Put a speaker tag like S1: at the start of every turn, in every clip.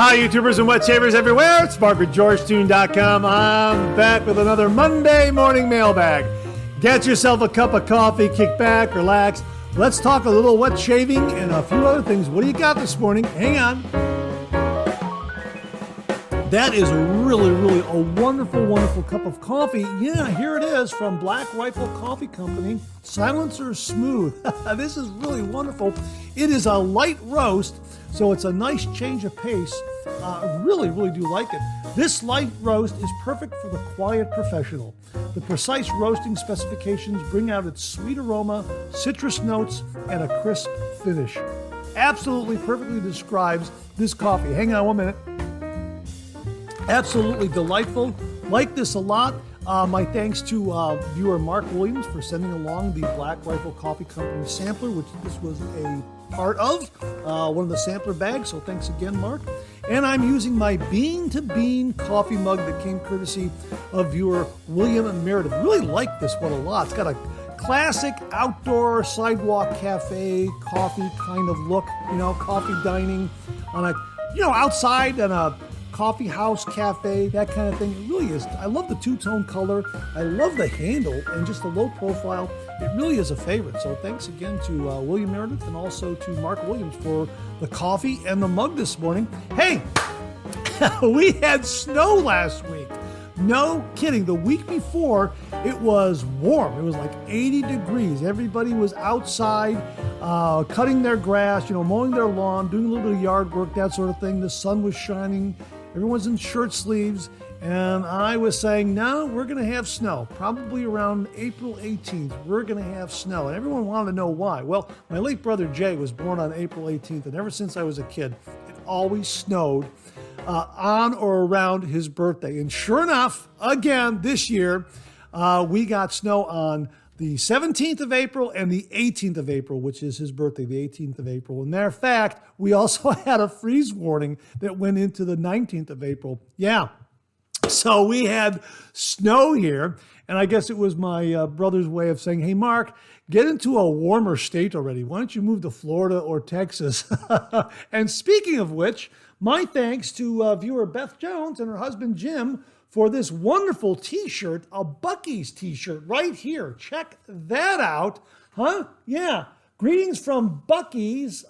S1: Hi, YouTubers and wet shavers everywhere. It's Mark with GeorgeToon.com. I'm back with another Monday morning mailbag. Get yourself a cup of coffee, kick back, relax. Let's talk a little wet shaving and a few other things. What do you got this morning? Hang on. That is really a wonderful cup of coffee. Yeah, here it is from Black Rifle Coffee Company. Silencer Smooth. This is really wonderful. It is a light roast, so it's a nice change of pace. I really do like it. This light roast is perfect for the quiet professional. The precise roasting specifications bring out its sweet aroma, citrus notes, and a crisp finish. Absolutely perfectly describes this coffee. Hang on 1 minute. Absolutely delightful. Like this a lot. My thanks to viewer Mark Williams for sending along the Black Rifle Coffee Company sampler, which this was a part of, one of the sampler bags. So thanks again, Mark. And I'm using my Bean to Bean coffee mug that came courtesy of viewer William Meredith. Really like this one a lot. It's got a classic outdoor sidewalk cafe coffee kind of look, coffee dining on a, outside on a coffee house, cafe, that kind of thing. It really is. I love the two-tone color. I love the handle and just the low profile. It really is a favorite. So thanks again to William Meredith and also to Mark Williams for the coffee and the mug this morning. Hey, we had snow last week. No kidding. The week before, it was warm. It was like 80 degrees. Everybody was outside cutting their grass, mowing their lawn, doing a little bit of yard work, that sort of thing. The sun was shining. Everyone's in shirt sleeves. And I was saying, no, we're going to have snow. Probably around April 18th, we're going to have snow. And everyone wanted to know why. Well, my late brother Jay was born on April 18th. And ever since I was a kid, it always snowed on or around his birthday. And sure enough, again, this year, we got snow on the 17th of April and the 18th of April, which is his birthday, the 18th of April. And matter of fact, we also had a freeze warning that went into the 19th of April. Yeah. So we had snow here, and I guess it was my brother's way of saying, hey, Mark, get into a warmer state already. Why don't you move to Florida or Texas? And speaking of which, my thanks to viewer Beth Jones and her husband Jim for this wonderful t-shirt, a BUC-EE'S t-shirt right here. Check that out. Huh? Yeah. Greetings from BUC-EE'S,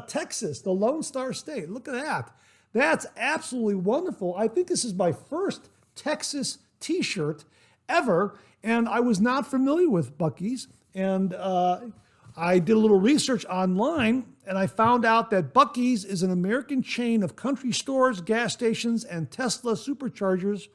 S1: Texas, the Lone Star State. Look at that. That's absolutely wonderful. I think this is my first Texas t-shirt ever, and I was not familiar with BUC-EE'S. And I did a little research online, and I found out that BUC-EE'S is an American chain of country stores, gas stations, and Tesla superchargers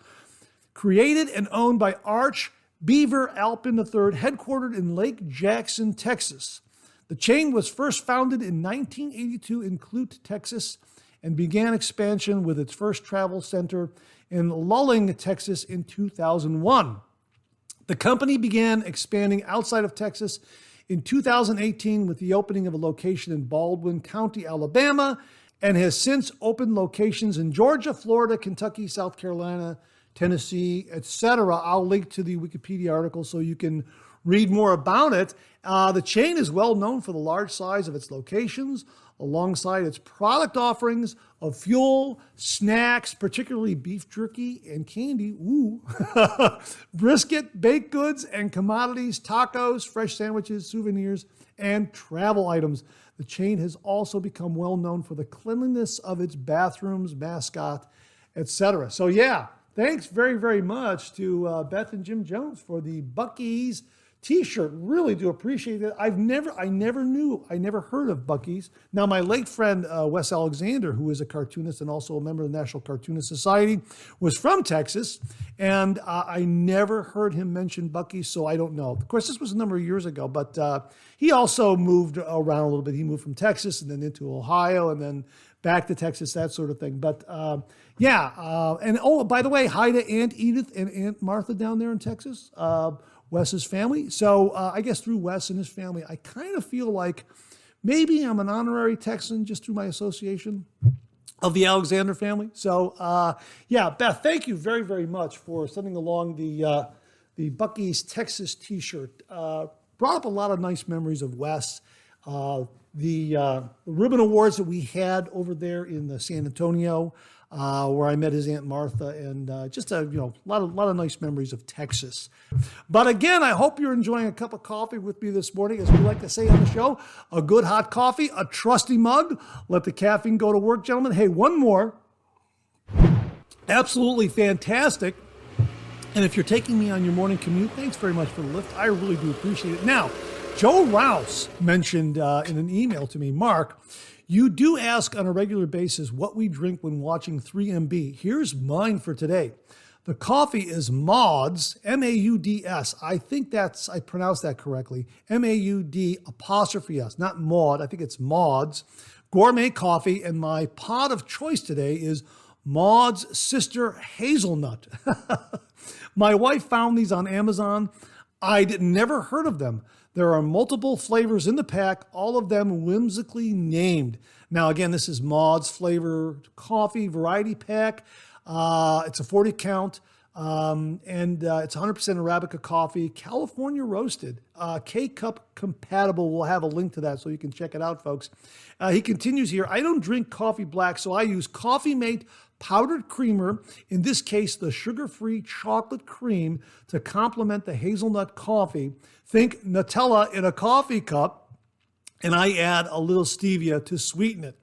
S1: created and owned by Arch Beaver Alpin III, headquartered in Lake Jackson, Texas. The chain was first founded in 1982 in Clute, Texas, and began expansion with its first travel center in Lulling, Texas in 2001. The company began expanding outside of Texas in 2018 with the opening of a location in Baldwin County, Alabama, and has since opened locations in Georgia, Florida, Kentucky, South Carolina, Tennessee, etc. I'll link to the Wikipedia article so you can read more about it. The chain is well known for the large size of its locations, alongside its product offerings of fuel, snacks, particularly beef jerky and candy, brisket, baked goods and commodities, tacos, fresh sandwiches, souvenirs, and travel items. The chain has also become well known for the cleanliness of its bathrooms, mascot, etc. So yeah, thanks very much to Beth and Jim Jones for the BUC-EE'S t-shirt. Really do appreciate it. I never heard of BUC-EE'S. Now, my late friend, Wes Alexander, who is a cartoonist and also a member of the National Cartoonist Society, was from Texas, and I never heard him mention BUC-EE'S, so I don't know. Of course, this was a number of years ago, but he also moved around a little bit. He moved from Texas and then into Ohio and then back to Texas, that sort of thing. But and oh, by the way, hi to Aunt Edith and Aunt Martha down there in Texas. Wes's family. So I guess through Wes and his family, I kind of feel like maybe I'm an honorary Texan just through my association of the Alexander family. So Beth, thank you very much for sending along the BUC-EE'S Texas t-shirt. Brought up a lot of nice memories of Wes. the ribbon awards that we had over there in San Antonio, where I met his Aunt Martha, and just a lot of nice memories of Texas. But again, I hope you're enjoying a cup of coffee with me this morning. As we like to say on the show, a good hot coffee, a trusty mug. Let the caffeine go to work, gentlemen. Hey, one more. Absolutely fantastic. And if you're taking me on your morning commute, thanks very much for the lift. I really do appreciate it. Now, Joe Rouse mentioned in an email to me, Mark, you do ask on a regular basis what we drink when watching 3MB. Here's mine for today. The coffee is Maud's, M-A-U-D-S. I think I pronounced that correctly. M-A-U-D'-S, not Maud. I think it's Maud's gourmet coffee. And my pod of choice today is Maud's Sister Hazelnut. My wife found these on Amazon. I'd never heard of them. There are multiple flavors in the pack, all of them whimsically named. Now, again, this is Maud's flavored coffee variety pack. It's a 40 count, and it's 100% Arabica coffee, California roasted, K-Cup compatible. We'll have a link to that so you can check it out, folks. He continues here, I don't drink coffee black, so I use Coffee Mate powdered creamer, in this case, the sugar-free chocolate cream to complement the hazelnut coffee. Think Nutella in a coffee cup, and I add a little stevia to sweeten it.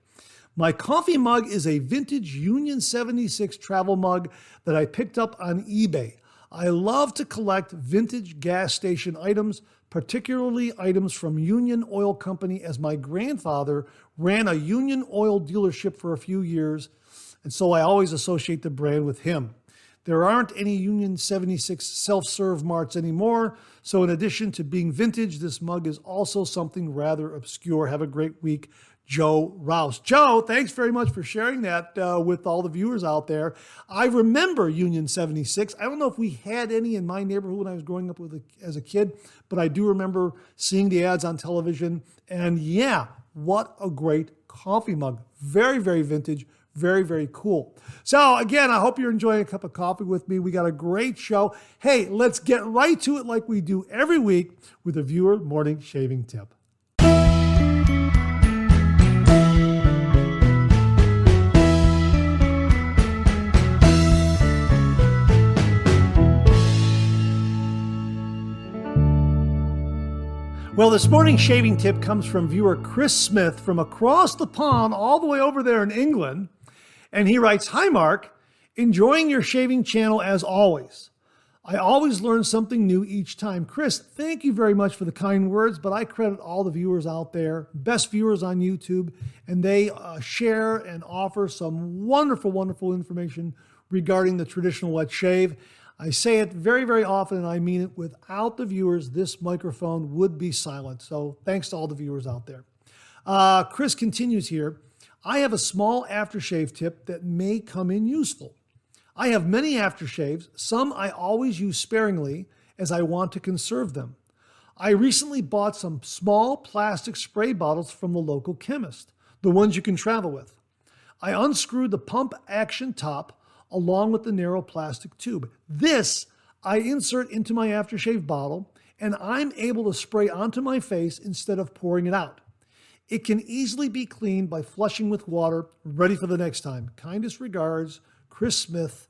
S1: My coffee mug is a vintage Union 76 travel mug that I picked up on eBay. I love to collect vintage gas station items, particularly items from Union Oil Company, as my grandfather ran a Union Oil dealership for a few years, and so I always associate the brand with him. There aren't any Union 76 self-serve marts anymore, so in addition to being vintage, this mug is also something rather obscure. Have a great week, Joe Rouse. Joe, thanks very much for sharing that with all the viewers out there. I remember Union 76. I don't know if we had any in my neighborhood when I was growing up as a kid, but I do remember seeing the ads on television. And yeah, what a great coffee mug. Very, very vintage. Very, very cool. So again, I hope you're enjoying a cup of coffee with me. We got a great show. Hey, let's get right to it like we do every week with a viewer morning shaving tip. Well, this morning's shaving tip comes from viewer Chris Smith from across the pond all the way over there in England. And he writes, "Hi, Mark. Enjoying your shaving channel as always. I always learn something new each time." Chris, thank you very much for the kind words, but I credit all the viewers out there, best viewers on YouTube, and they share and offer some wonderful, wonderful information regarding the traditional wet shave. I say it very, very often, and I mean it. Without the viewers, this microphone would be silent. So thanks to all the viewers out there. Chris continues here. I have a small aftershave tip that may come in useful. I have many aftershaves. Some I always use sparingly as I want to conserve them. I recently bought some small plastic spray bottles from the local chemist, the ones you can travel with. I unscrewed the pump action top along with the narrow plastic tube. This I insert into my aftershave bottle, and I'm able to spray onto my face instead of pouring it out. It can easily be cleaned by flushing with water, ready for the next time. Kindest regards, Chris Smith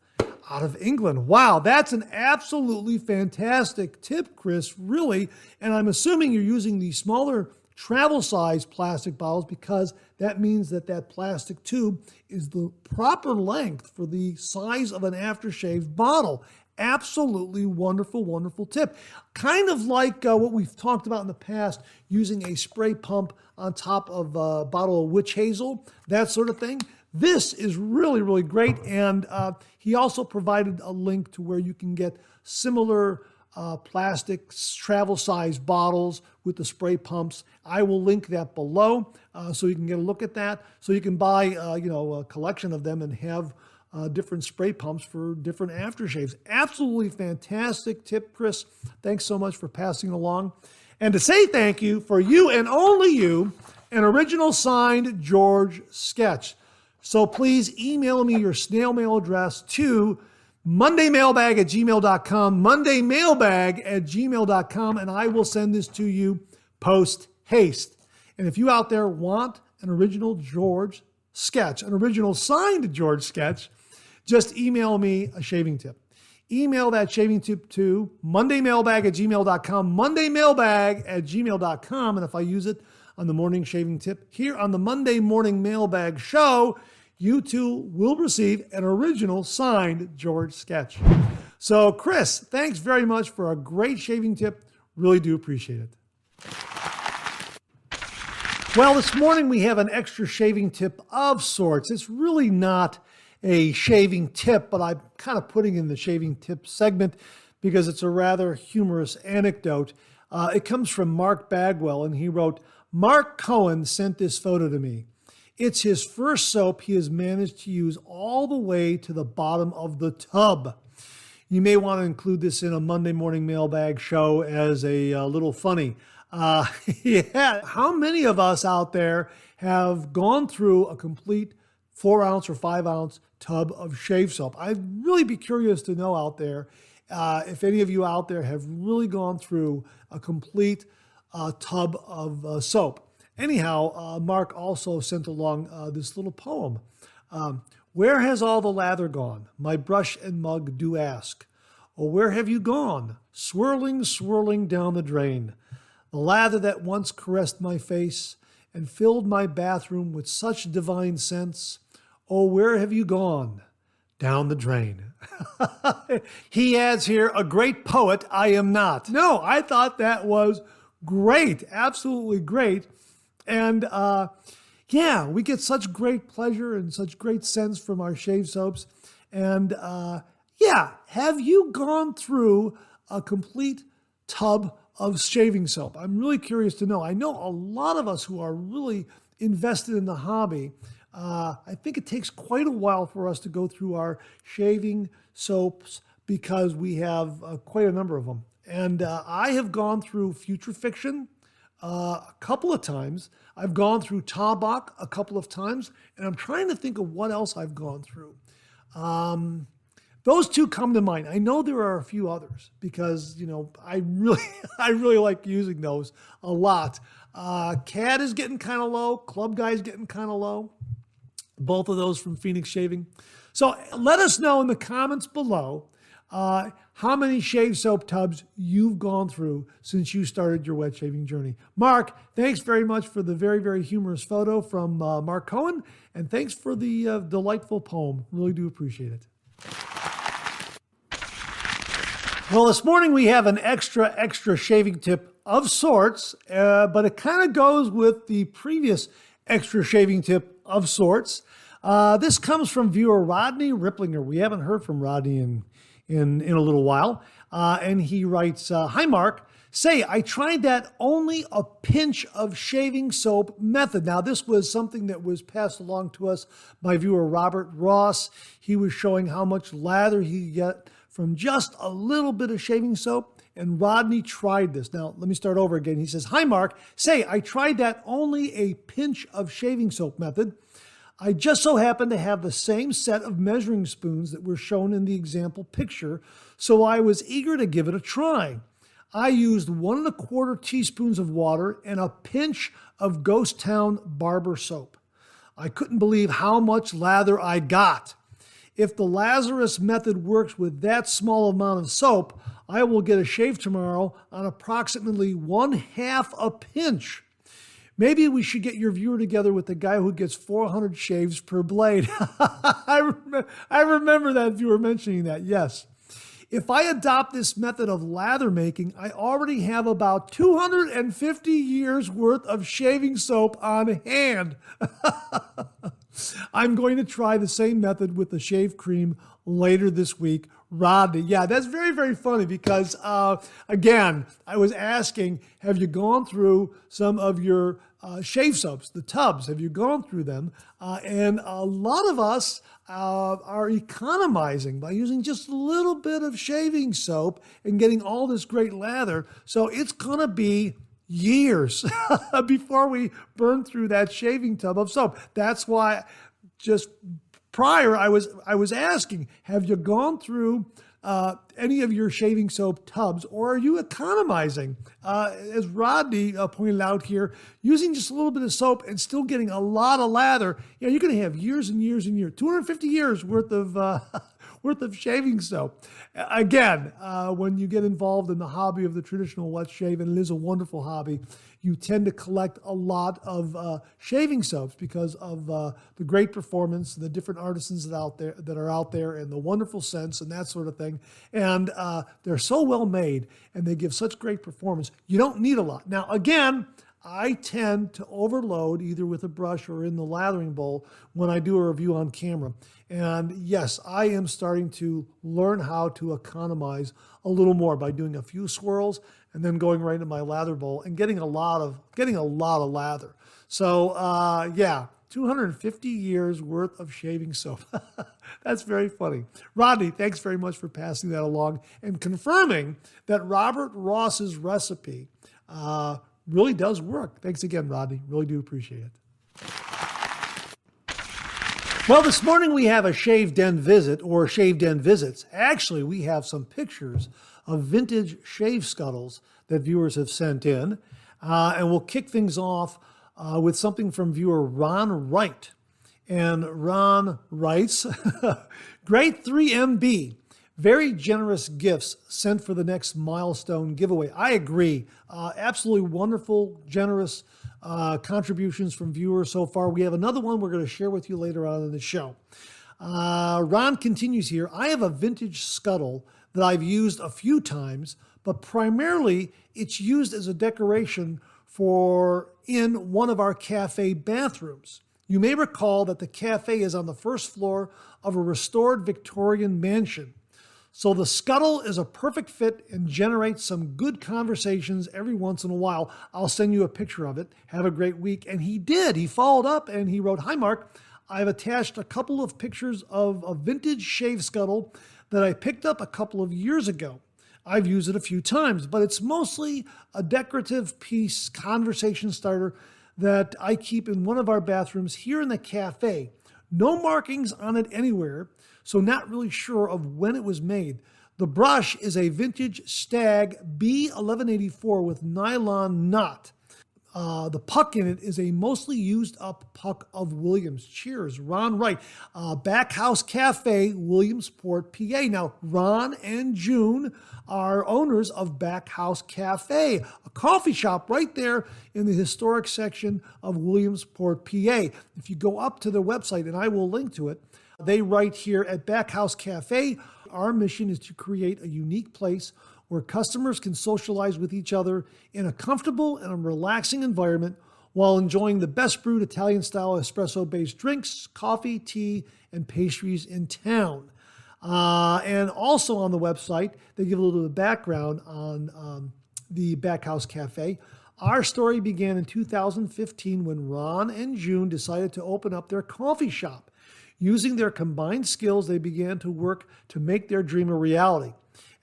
S1: out of England. Wow, that's an absolutely fantastic tip, Chris, really. And I'm assuming you're using the smaller travel size plastic bottles because that means that that plastic tube is the proper length for the size of an aftershave bottle. Absolutely wonderful, wonderful tip. Kind of like what we've talked about in the past, using a spray pump on top of a bottle of witch hazel, that sort of thing. This is really, really great. And he also provided a link to where you can get similar plastic travel size bottles with the spray pumps. I will link that below so you can get a look at that. So you can buy a collection of them and have different spray pumps for different aftershaves. Absolutely fantastic tip, Chris. Thanks so much for passing along. And to say thank you, for you and only you, an original signed George sketch. So please email me your snail mail address to mondaymailbag@gmail.com, mondaymailbag@gmail.com, and I will send this to you post haste. And if you out there want an original George sketch, an original signed George sketch, just email me a shaving tip. Email that shaving tip to mondaymailbag@gmail.com, mondaymailbag@gmail.com. And if I use it on the morning shaving tip here on the Monday Morning Mailbag Show, you too will receive an original signed George sketch. So Chris, thanks very much for a great shaving tip. Really do appreciate it. Well, this morning we have an extra shaving tip of sorts. It's really not a shaving tip, but I'm kind of putting in the shaving tip segment because it's a rather humorous anecdote. It comes from Mark Bagwell, and he wrote, Mark Cohen sent this photo to me. It's his first soap he has managed to use all the way to the bottom of the tub. You may want to include this in a Monday Morning Mailbag Show as a little funny. Yeah, how many of us out there have gone through a complete 4-ounce or 5-ounce tub of shave soap? I'd really be curious to know out there if any of you out there have really gone through a complete tub of soap. Anyhow, Mark also sent along this little poem. Where has all the lather gone? My brush and mug do ask. Oh, where have you gone? Swirling, swirling down the drain. The lather that once caressed my face and filled my bathroom with such divine scents. Oh, where have you gone? Down the drain. He adds here, a great poet I am not. No, I thought that was great, absolutely great. And yeah, we get such great pleasure and such great scents from our shave soaps. And yeah, have you gone through a complete tub of shaving soap? I'm really curious to know. I know a lot of us who are really invested in the hobby, I think it takes quite a while for us to go through our shaving soaps because we have quite a number of them. And I have gone through Future Fiction a couple of times. I've gone through Taubach a couple of times, and I'm trying to think of what else I've gone through. Those two come to mind. I know there are a few others because, you know, I really like using those a lot. CAD is getting kind of low. Club Guy is getting kind of low. Both of those from Phoenix Shaving. So let us know in the comments below how many shave soap tubs you've gone through since you started your wet shaving journey. Mark, thanks very much for the very, very humorous photo from Mark Cohen, and thanks for the delightful poem. Really do appreciate it. Well, this morning we have an extra shaving tip of sorts, but it kind of goes with the previous extra shaving tip of sorts. This comes from viewer Rodney Ripplinger. We haven't heard from Rodney in a little while. And he writes, hi, Mark. Say, I tried that only a pinch of shaving soap method. Now, this was something that was passed along to us by viewer Robert Ross. He was showing how much lather he could get from just a little bit of shaving soap. And Rodney tried this. Now, let me start over again. He says, hi, Mark. Say, I tried that only a pinch of shaving soap method. I just so happen to have the same set of measuring spoons that were shown in the example picture, so I was eager to give it a try. I used 1 1/4 teaspoons of water and a pinch of Ghost Town barber soap. I couldn't believe how much lather I got. If the Lazarus method works with that small amount of soap, I will get a shave tomorrow on approximately 1/2 a pinch. Maybe we should get your viewer together with the guy who gets 400 shaves per blade. I remember that viewer mentioning that, yes. If I adopt this method of lather making, I already have about 250 years worth of shaving soap on hand. I'm going to try the same method with the shave cream later this week. Rodney, yeah, that's very, very funny because, again, I was asking, have you gone through some of your shave soaps, the tubs? Have you gone through them? And a lot of us are economizing by using just a little bit of shaving soap and getting all this great lather. So it's going to be years before we burn through that shaving tub of soap. That's why just prior I was asking, have you gone through any of your shaving soap tubs, or are you economizing? As Rodney pointed out here, using just a little bit of soap and still getting a lot of lather, you're going to have years and years and years, 250 years worth of worth of shaving soap. Again, when you get involved in the hobby of the traditional wet shave, and it is a wonderful hobby, you tend to collect a lot of shaving soaps because of the great performance, the different artisans that are out there, and the wonderful scents and that sort of thing. And they're so well made, and they give such great performance. You don't need a lot. Now, again, I tend to overload either with a brush or in the lathering bowl when I do a review on camera. And yes, I am starting to learn how to economize a little more by doing a few swirls and then going right into my lather bowl and getting a lot of lather. So yeah, 250 years worth of shaving soap. That's very funny. Rodney, thanks very much for passing that along and confirming that Robert Ross's recipe really does work. Thanks again, Rodney. Really do appreciate it. Well, this morning we have a Shave Den visit, or Shave Den visits. Actually, we have some pictures of vintage shave scuttles that viewers have sent in. And we'll kick things off with something from viewer Ron Wright. And Ron writes, Great 3MB. Very generous gifts sent for the next milestone giveaway. I agree. Absolutely wonderful, generous contributions from viewers so far. We have another one we're going to share with you later on in the show. Ron continues here. I have a vintage scuttle that I've used a few times, but primarily it's used as a decoration in one of our cafe bathrooms. You may recall that the cafe is on the first floor of a restored Victorian mansion. So the scuttle is a perfect fit and generates some good conversations every once in a while. I'll send you a picture of it. Have a great week. And he did. He followed up and he wrote, Hi, Mark. I've attached a couple of pictures of a vintage shave scuttle that I picked up a couple of years ago. I've used it a few times, but it's mostly a decorative piece, conversation starter that I keep in one of our bathrooms here in the cafe. No markings on it anywhere, so not really sure of when it was made. The brush is a vintage Stag B1184 with nylon knot. The puck in it is a mostly used up puck of Williams. Cheers, Ron Wright. Backhouse Cafe, Williamsport, PA. Now, Ron and June are owners of Backhouse Cafe, a coffee shop right there in the historic section of Williamsport, PA. If you go up to their website, and I will link to it, they write here at Backhouse Cafe, our mission is to create a unique place where customers can socialize with each other in a comfortable and a relaxing environment while enjoying the best brewed Italian-style espresso-based drinks, coffee, tea, and pastries in town. And also on the website, they give a little bit of background on the Backhouse Cafe. Our story began in 2015 when Ron and June decided to open up their coffee shop. Using their combined skills, they began to work to make their dream a reality.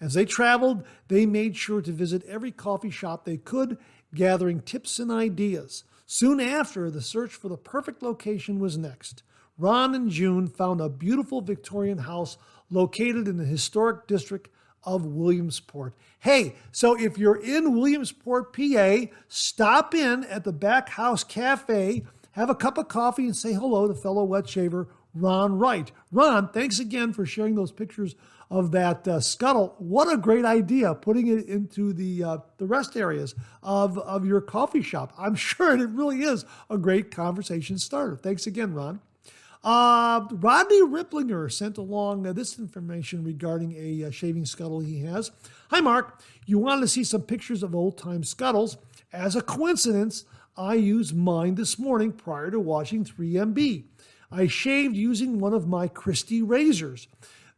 S1: As they traveled, they made sure to visit every coffee shop they could, gathering tips and ideas. Soon after, the search for the perfect location was next. Ron and June found a beautiful Victorian house located in the historic district of Williamsport. Hey, so if you're in Williamsport, PA, stop in at the Backhouse Cafe, have a cup of coffee, and say hello to fellow wet shaver Ron Wright. Ron, thanks again for sharing those pictures of that scuttle. What a great idea, putting it into the rest areas of your coffee shop. I'm sure it really is a great conversation starter. Thanks again, Ron. Rodney Ripplinger sent along this information regarding a shaving scuttle he has. Hi, Mark. You wanted to see some pictures of old-time scuttles. As a coincidence, I used mine this morning prior to watching 3MB. I shaved using one of my Christie razors.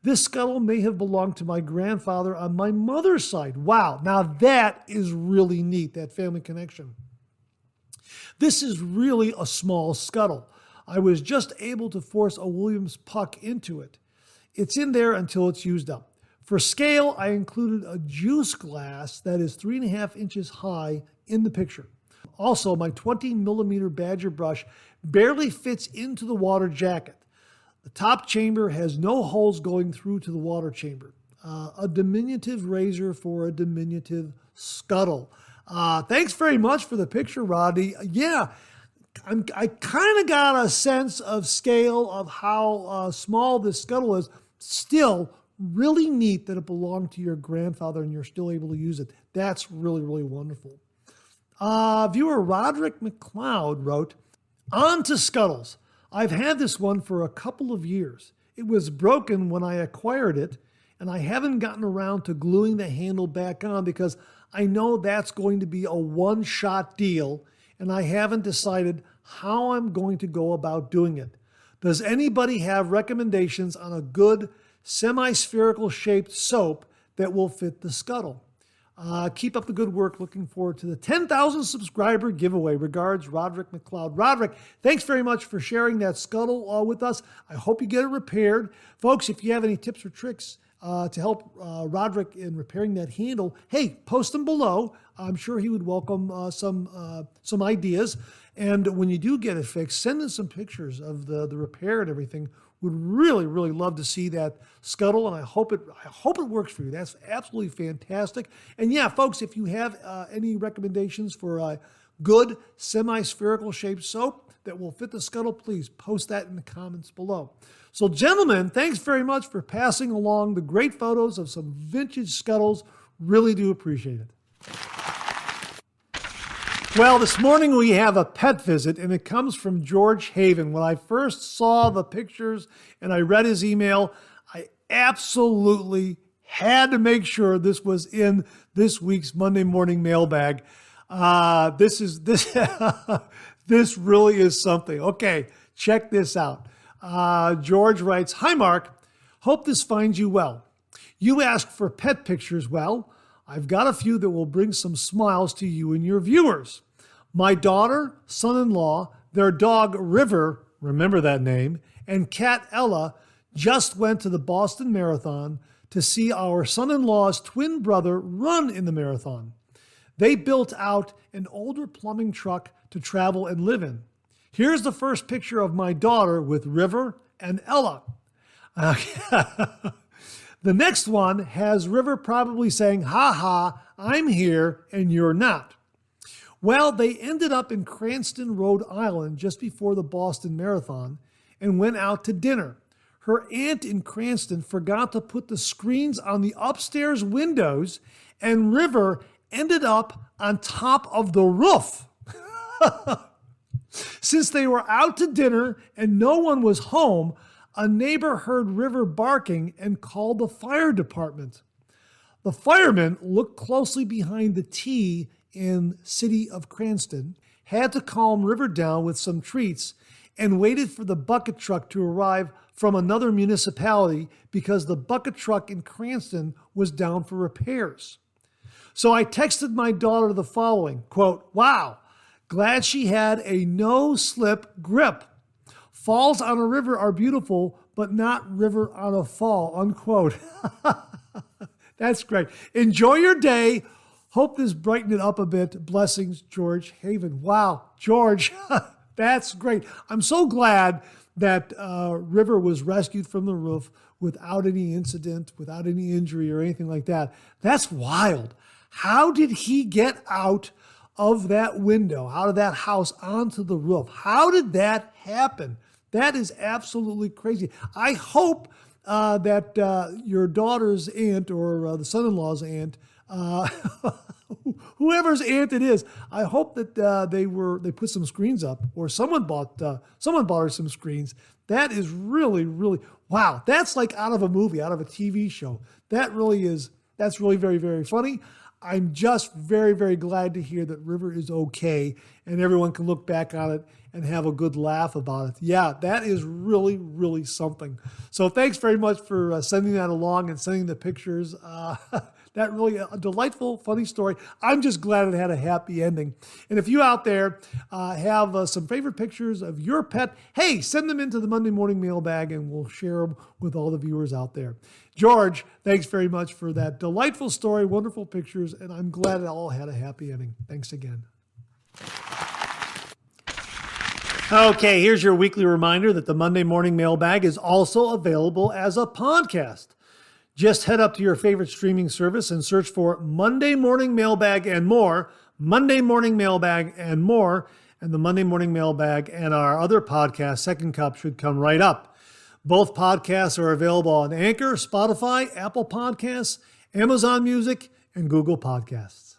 S1: This scuttle may have belonged to my grandfather on my mother's side. Wow, now that is really neat, that family connection. This is really a small scuttle. I was just able to force a Williams puck into it. It's in there until it's used up. For scale, I included a juice glass that is 3.5 inches high in the picture. Also, my 20 millimeter Badger brush barely fits into the water jacket. The top chamber has no holes going through to the water chamber. A diminutive razor for a diminutive scuttle. Thanks very much for the picture, Rodney. Yeah, I kind of got a sense of scale of how small this scuttle is. Still, really neat that it belonged to your grandfather and you're still able to use it. That's really, really wonderful. Viewer Roderick McLeod wrote, "On to scuttles. I've had this one for a couple of years. It was broken when I acquired it, and I haven't gotten around to gluing the handle back on because I know that's going to be a one-shot deal, and I haven't decided how I'm going to go about doing it. Does anybody have recommendations on a good semi-spherical shaped soap that will fit the scuttle? Keep up the good work. Looking forward to the 10,000 subscriber giveaway. Regards, Roderick McLeod." Roderick, thanks very much for sharing that scuttle with us. I hope you get it repaired. Folks, if you have any tips or tricks to help Roderick in repairing that handle, hey, post them below. I'm sure he would welcome some ideas. And when you do get it fixed, send us some pictures of the repair and everything. Would really, really love to see that scuttle, and I hope it works for you. That's absolutely fantastic. And yeah, folks, if you have any recommendations for a good semi-spherical shaped soap that will fit the scuttle, please post that in the comments below. So, gentlemen, thanks very much for passing along the great photos of some vintage scuttles. Really do appreciate it. Well, this morning we have a pet visit, and it comes from George Haven. When I first saw the pictures and I read his email, I absolutely had to make sure this was in this week's Monday morning mailbag. This really is something. Okay, check this out. George writes, "Hi, Mark. Hope this finds you well. You asked for pet pictures. Well, I've got a few that will bring some smiles to you and your viewers. My daughter, son-in-law, their dog River," remember that name, "and cat Ella just went to the Boston Marathon to see our son-in-law's twin brother run in the marathon. They built out an older plumbing truck to travel and live in. Here's the first picture of my daughter with River and Ella." The next one has River probably saying, "Ha ha, I'm here and you're not." Well, they ended up in Cranston, Rhode Island just before the Boston Marathon and went out to dinner. Her aunt in Cranston forgot to put the screens on the upstairs windows, and River ended up on top of the roof. Since they were out to dinner and no one was home, a neighbor heard River barking and called the fire department. The firemen looked closely behind the T in city of Cranston, had to calm River down with some treats, and waited for the bucket truck to arrive from another municipality because the bucket truck in Cranston was down for repairs. So I texted my daughter the following, quote, "Wow, glad she had a no-slip grip. Falls on a river are beautiful, but not river on a fall," unquote. That's great. Enjoy your day. Hope this brightened it up a bit. Blessings, George Haven. Wow, George, that's great. I'm so glad that River was rescued from the roof without any incident, without any injury or anything like that. That's wild. How did he get out of that window, out of that house, onto the roof? How did that happen? That is absolutely crazy. I hope that your daughter's aunt or the son-in-law's aunt, whoever's aunt it is, I hope that they put some screens up, or someone bought her some screens. That is really, really, wow. That's like out of a movie, out of a TV show. That's really very, very funny. I'm just very, very glad to hear that River is okay and everyone can look back on it and have a good laugh about it. Yeah, that is really, really something. So thanks very much for sending that along and sending the pictures. That really a delightful, funny story. I'm just glad it had a happy ending. And if you out there have some favorite pictures of your pet, hey, send them into the Monday morning mailbag and we'll share them with all the viewers out there. George, thanks very much for that delightful story, wonderful pictures, and I'm glad it all had a happy ending. Thanks again. Okay, here's your weekly reminder that the Monday morning mailbag is also available as a podcast. Just head up to your favorite streaming service and search for Monday Morning Mailbag and more. Monday Morning Mailbag and more. And the Monday Morning Mailbag and our other podcast, Second Cup, should come right up. Both podcasts are available on Anchor, Spotify, Apple Podcasts, Amazon Music, and Google Podcasts.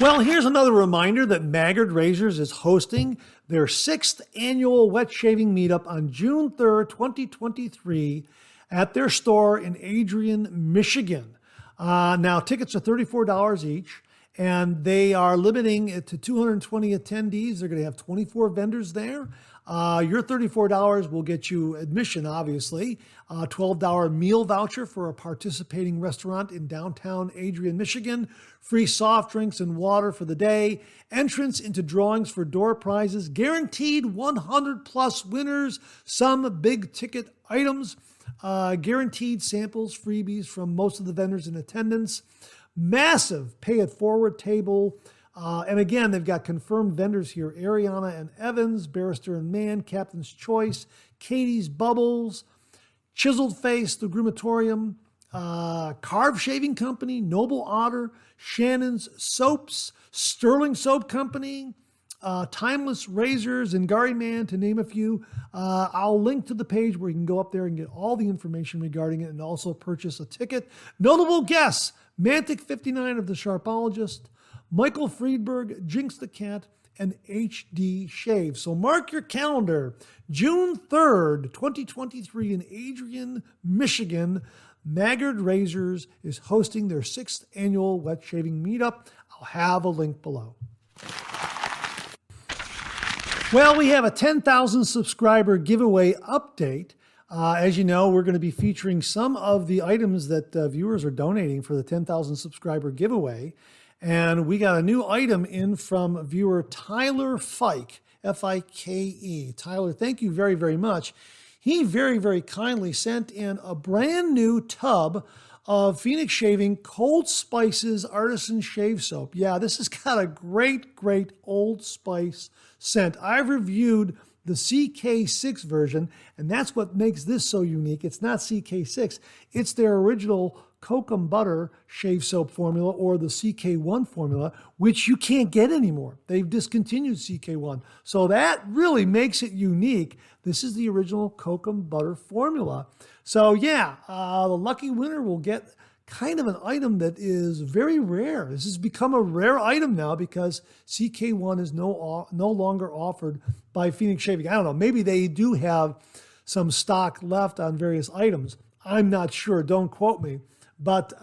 S1: Well, here's another reminder that Maggard Razors is hosting their 6th annual wet shaving meetup on June 3rd, 2023 at their store in Adrian, Michigan. Now, tickets are $34 each, and they are limiting it to 220 attendees. They're going to have 24 vendors there. Your $34 will get you admission, obviously, a $12 meal voucher for a participating restaurant in downtown Adrian, Michigan, free soft drinks and water for the day, entrance into drawings for door prizes, guaranteed 100 plus winners, some big ticket items, guaranteed samples, freebies from most of the vendors in attendance, massive pay it forward table. And again, they've got confirmed vendors here: Ariana and Evans, Barrister and Mann, Captain's Choice, Katie's Bubbles, Chiseled Face, The Groomatorium, Carve Shaving Company, Noble Otter, Shannon's Soaps, Sterling Soap Company, Timeless Razors, and Gary Man, to name a few. I'll link to the page where you can go up there and get all the information regarding it and also purchase a ticket. Notable guests: Mantic 59 of The Sharpologist, Michael Friedberg, Jinx the Cat, and HD Shave. So mark your calendar. June 3rd, 2023 in Adrian, Michigan, Maggard Razors is hosting their 6th annual wet shaving meetup. I'll have a link below. Well, we have a 10,000 subscriber giveaway update. As you know, we're going to be featuring some of the items that viewers are donating for the 10,000 subscriber giveaway. And we got a new item in from viewer Tyler Fike, F-I-K-E. Tyler, thank you very, very much. He very, very kindly sent in a brand new tub of Phoenix Shaving Cold Spices Artisan Shave Soap. Yeah, this has got a great, great Old Spice scent. I've reviewed the CK6 version, and that's what makes this so unique. It's not CK6. It's their original Kokum Butter Shave Soap formula, or the CK1 formula, which you can't get anymore. They've discontinued CK1. So that really makes it unique. This is the original Kokum Butter formula. So yeah, the lucky winner will get kind of an item that is very rare. This has become a rare item now because CK1 is no longer offered by Phoenix Shaving. I don't know, maybe they do have some stock left on various items. I'm not sure, don't quote me. But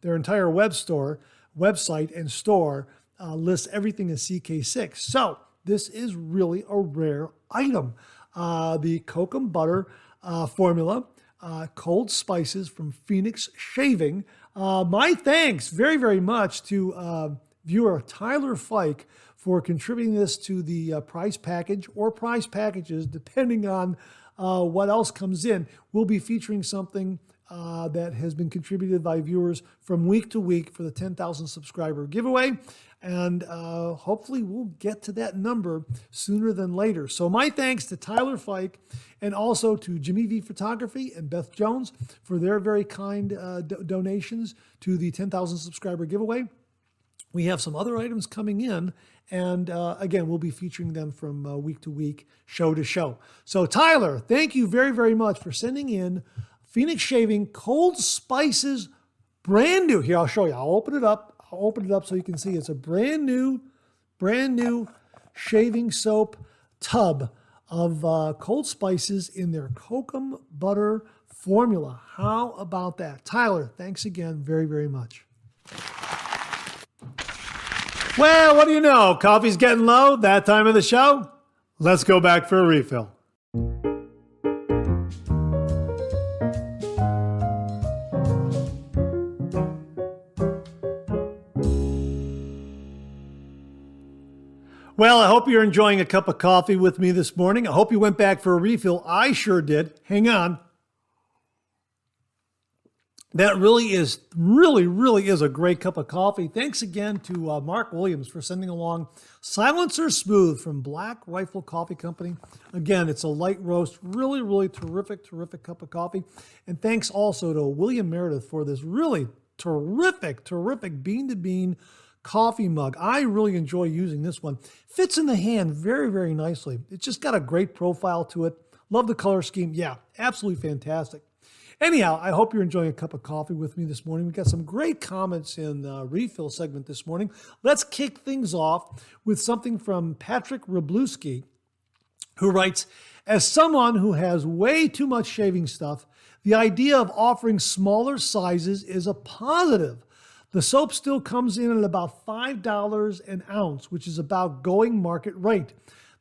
S1: their entire website and store lists everything as CK6. So this is really a rare item. The Kokum Butter formula, cold spices from Phoenix Shaving. My thanks very, very much to viewer Tyler Fike for contributing this to the prize package, or prize packages, depending on what else comes in. We'll be featuring something that has been contributed by viewers from week to week for the 10,000 subscriber giveaway. And hopefully we'll get to that number sooner than later. So my thanks to Tyler Fike, and also to Jimmy V Photography and Beth Jones for their very kind donations to the 10,000 subscriber giveaway. We have some other items coming in, and again, we'll be featuring them from week to week, show to show. So Tyler, thank you very, very much for sending in Phoenix Shaving Cold Spices, brand new. Here, I'll show you. I'll open it up. So you can see it's a brand new shaving soap tub of cold spices in their Kokum Butter formula. How about that? Tyler, thanks again very, very much. Well, what do you know? Coffee's getting low. That time of the show. Let's go back for a refill. Well, I hope you're enjoying a cup of coffee with me this morning. I hope you went back for a refill. I sure did. Hang on. That really is a great cup of coffee. Thanks again to Mark Williams for sending along Silencer Smooth from Black Rifle Coffee Company. Again, it's a light roast, really terrific cup of coffee. And thanks also to William Meredith for this really terrific bean-to-bean coffee mug. I really enjoy using this one. Fits in the hand very nicely. It's just got a great profile to it. Love the color scheme. Yeah, absolutely fantastic. Anyhow, I hope you're enjoying a cup of coffee with me this morning. We got some great comments in the refill segment this morning. Let's kick things off with something from Patrick Rabluski, who writes, as someone who has way too much shaving stuff, the idea of offering smaller sizes is a positive. The soap still comes in at about $5 an ounce, which is about going market rate.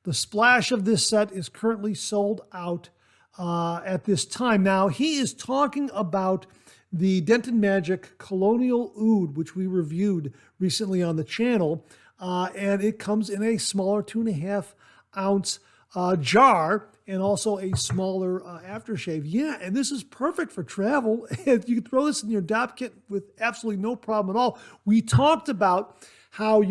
S1: The splash of this set is currently sold out at this time. Now, he is talking about the Denton Majik Colonial Oud, which we reviewed recently on the channel, and it comes in a smaller 2.5 ounce jar and also a smaller aftershave. Yeah, and this is perfect for travel. You can throw this in your DOP kit with absolutely no problem at all. We talked about how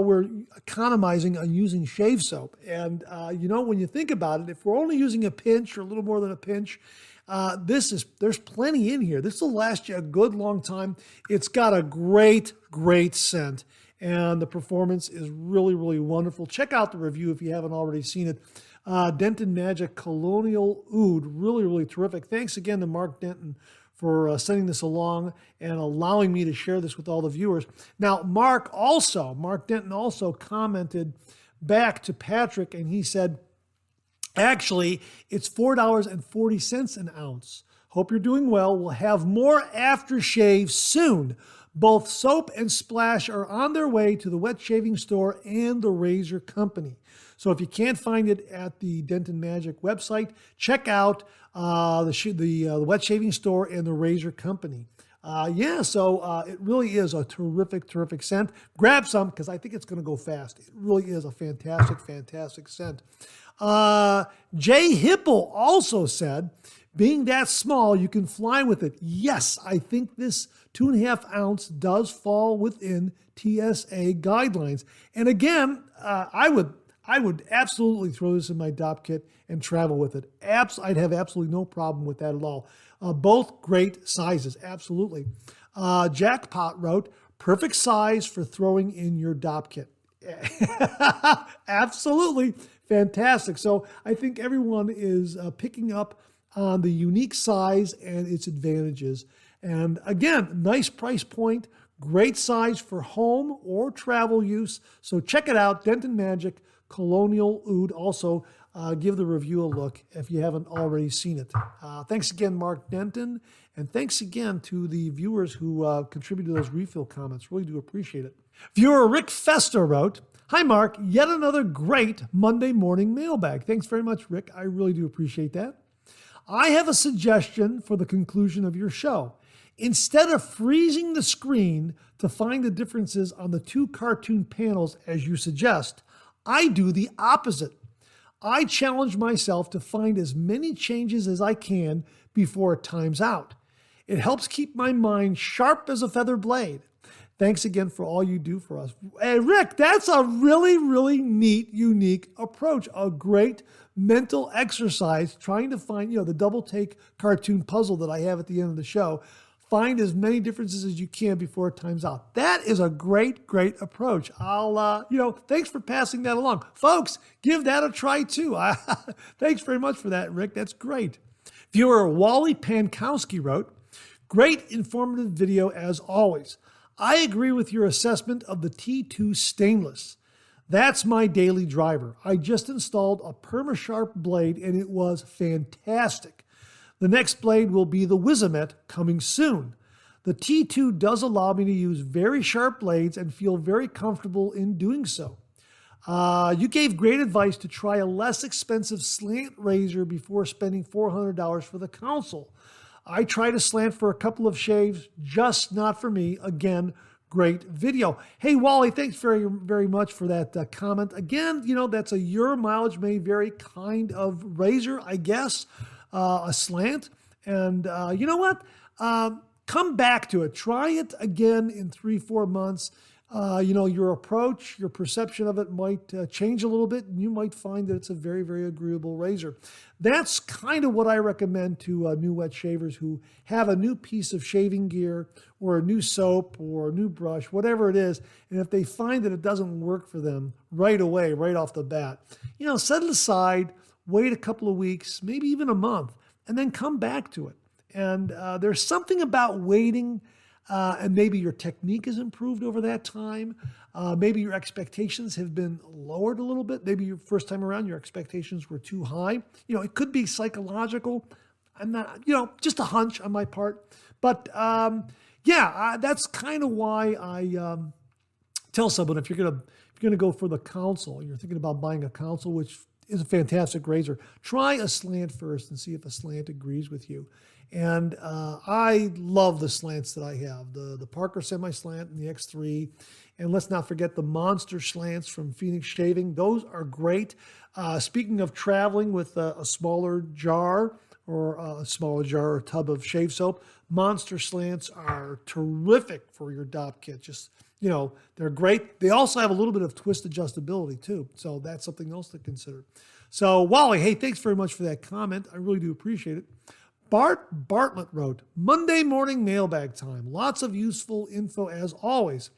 S1: we're economizing on using shave soap. And, when you think about it, if we're only using a pinch or a little more than a pinch, there's plenty in here. This will last you a good long time. It's got a great scent, and the performance is really wonderful. Check out the review if you haven't already seen it. Denton Majik Colonial Oud, really terrific. Thanks again to Mark Denton for sending this along and allowing me to share this with all the viewers. Now, Mark Denton also commented back to Patrick, and he said, actually, it's $4.40 an ounce. Hope you're doing well. We'll have more aftershave soon. Both Soap and Splash are on their way to the wet shaving store and the razor company. So if you can't find it at the Denton Majik website, check out the wet shaving store and the razor company. It really is a terrific scent. Grab some because I think it's going to go fast. It really is a fantastic scent. Jay Hipple also said, being that small, you can fly with it. Yes, I think this 2.5 ounce does fall within TSA guidelines. And again, I would absolutely throw this in my DOP kit and travel with it. I'd have absolutely no problem with that at all. Both great sizes, absolutely. Jackpot wrote, perfect size for throwing in your DOP kit. Absolutely fantastic. So I think everyone is picking up on the unique size and its advantages. And again, nice price point, great size for home or travel use. So check it out, Denton Majik Colonial Oud. Also, give the review a look if you haven't already seen it. Thanks again, Mark Denton, and thanks again to the viewers who contributed those refill comments. Really do appreciate it. Viewer Rick Fester wrote, hi, Mark, yet another great Monday morning mailbag. Thanks very much, Rick. I really do appreciate that. I have a suggestion for the conclusion of your show. Instead of freezing the screen to find the differences on the two cartoon panels as you suggest, I do the opposite. I challenge myself to find as many changes as I can before it times out. It helps keep my mind sharp as a feather blade. Thanks again for all you do for us. Hey, Rick, that's a really neat, unique approach. A great mental exercise trying to find, the double take cartoon puzzle that I have at the end of the show. Find as many differences as you can before it times out. That is a great approach. Thanks for passing that along. Folks, give that a try too. Thanks very much for that, Rick. That's great. Viewer Wally Pankowski wrote, great informative video as always. I agree with your assessment of the T2 stainless. That's my daily driver. I just installed a PermaSharp blade and it was fantastic. The next blade will be the Wizamet coming soon. The T2 does allow me to use very sharp blades and feel very comfortable in doing so. You gave great advice to try a less expensive slant razor before spending $400 for the console. I tried a slant for a couple of shaves, just not for me. Again, great video. Hey, Wally, thanks very much for that comment. Again, that's a your mileage may vary kind of razor, I guess. A slant. And you know what? come back to it. Try it again in 3-4 months. Your approach, your perception of it might change a little bit, and you might find that it's a very, very agreeable razor. That's kind of what I recommend to new wet shavers who have a new piece of shaving gear or a new soap or a new brush, whatever it is, and if they find that it doesn't work for them right away, right off the bat, set it aside, wait a couple of weeks, maybe even a month, and then come back to it. And there's something about waiting. And maybe your technique has improved over that time. Maybe your expectations have been lowered a little bit. Maybe your first time around, your expectations were too high. It could be psychological. I'm not, just a hunch on my part. But that's kind of why I tell someone if you're gonna go for the console, you're thinking about buying a console, which is a fantastic razor. Try a slant first and see if a slant agrees with you. And I love the slants that I have, the Parker semi-slant and the X3. And let's not forget the monster slants from Phoenix Shaving. Those are great. Speaking of traveling with a smaller jar or tub of shave soap, monster slants are terrific for your DOP kit. Just, they're great. They also have a little bit of twist adjustability too. So that's something else to consider. So Wally, hey, thanks very much for that comment. I really do appreciate it. Bart Bartlett wrote, Monday morning mailbag time. Lots of useful info as always.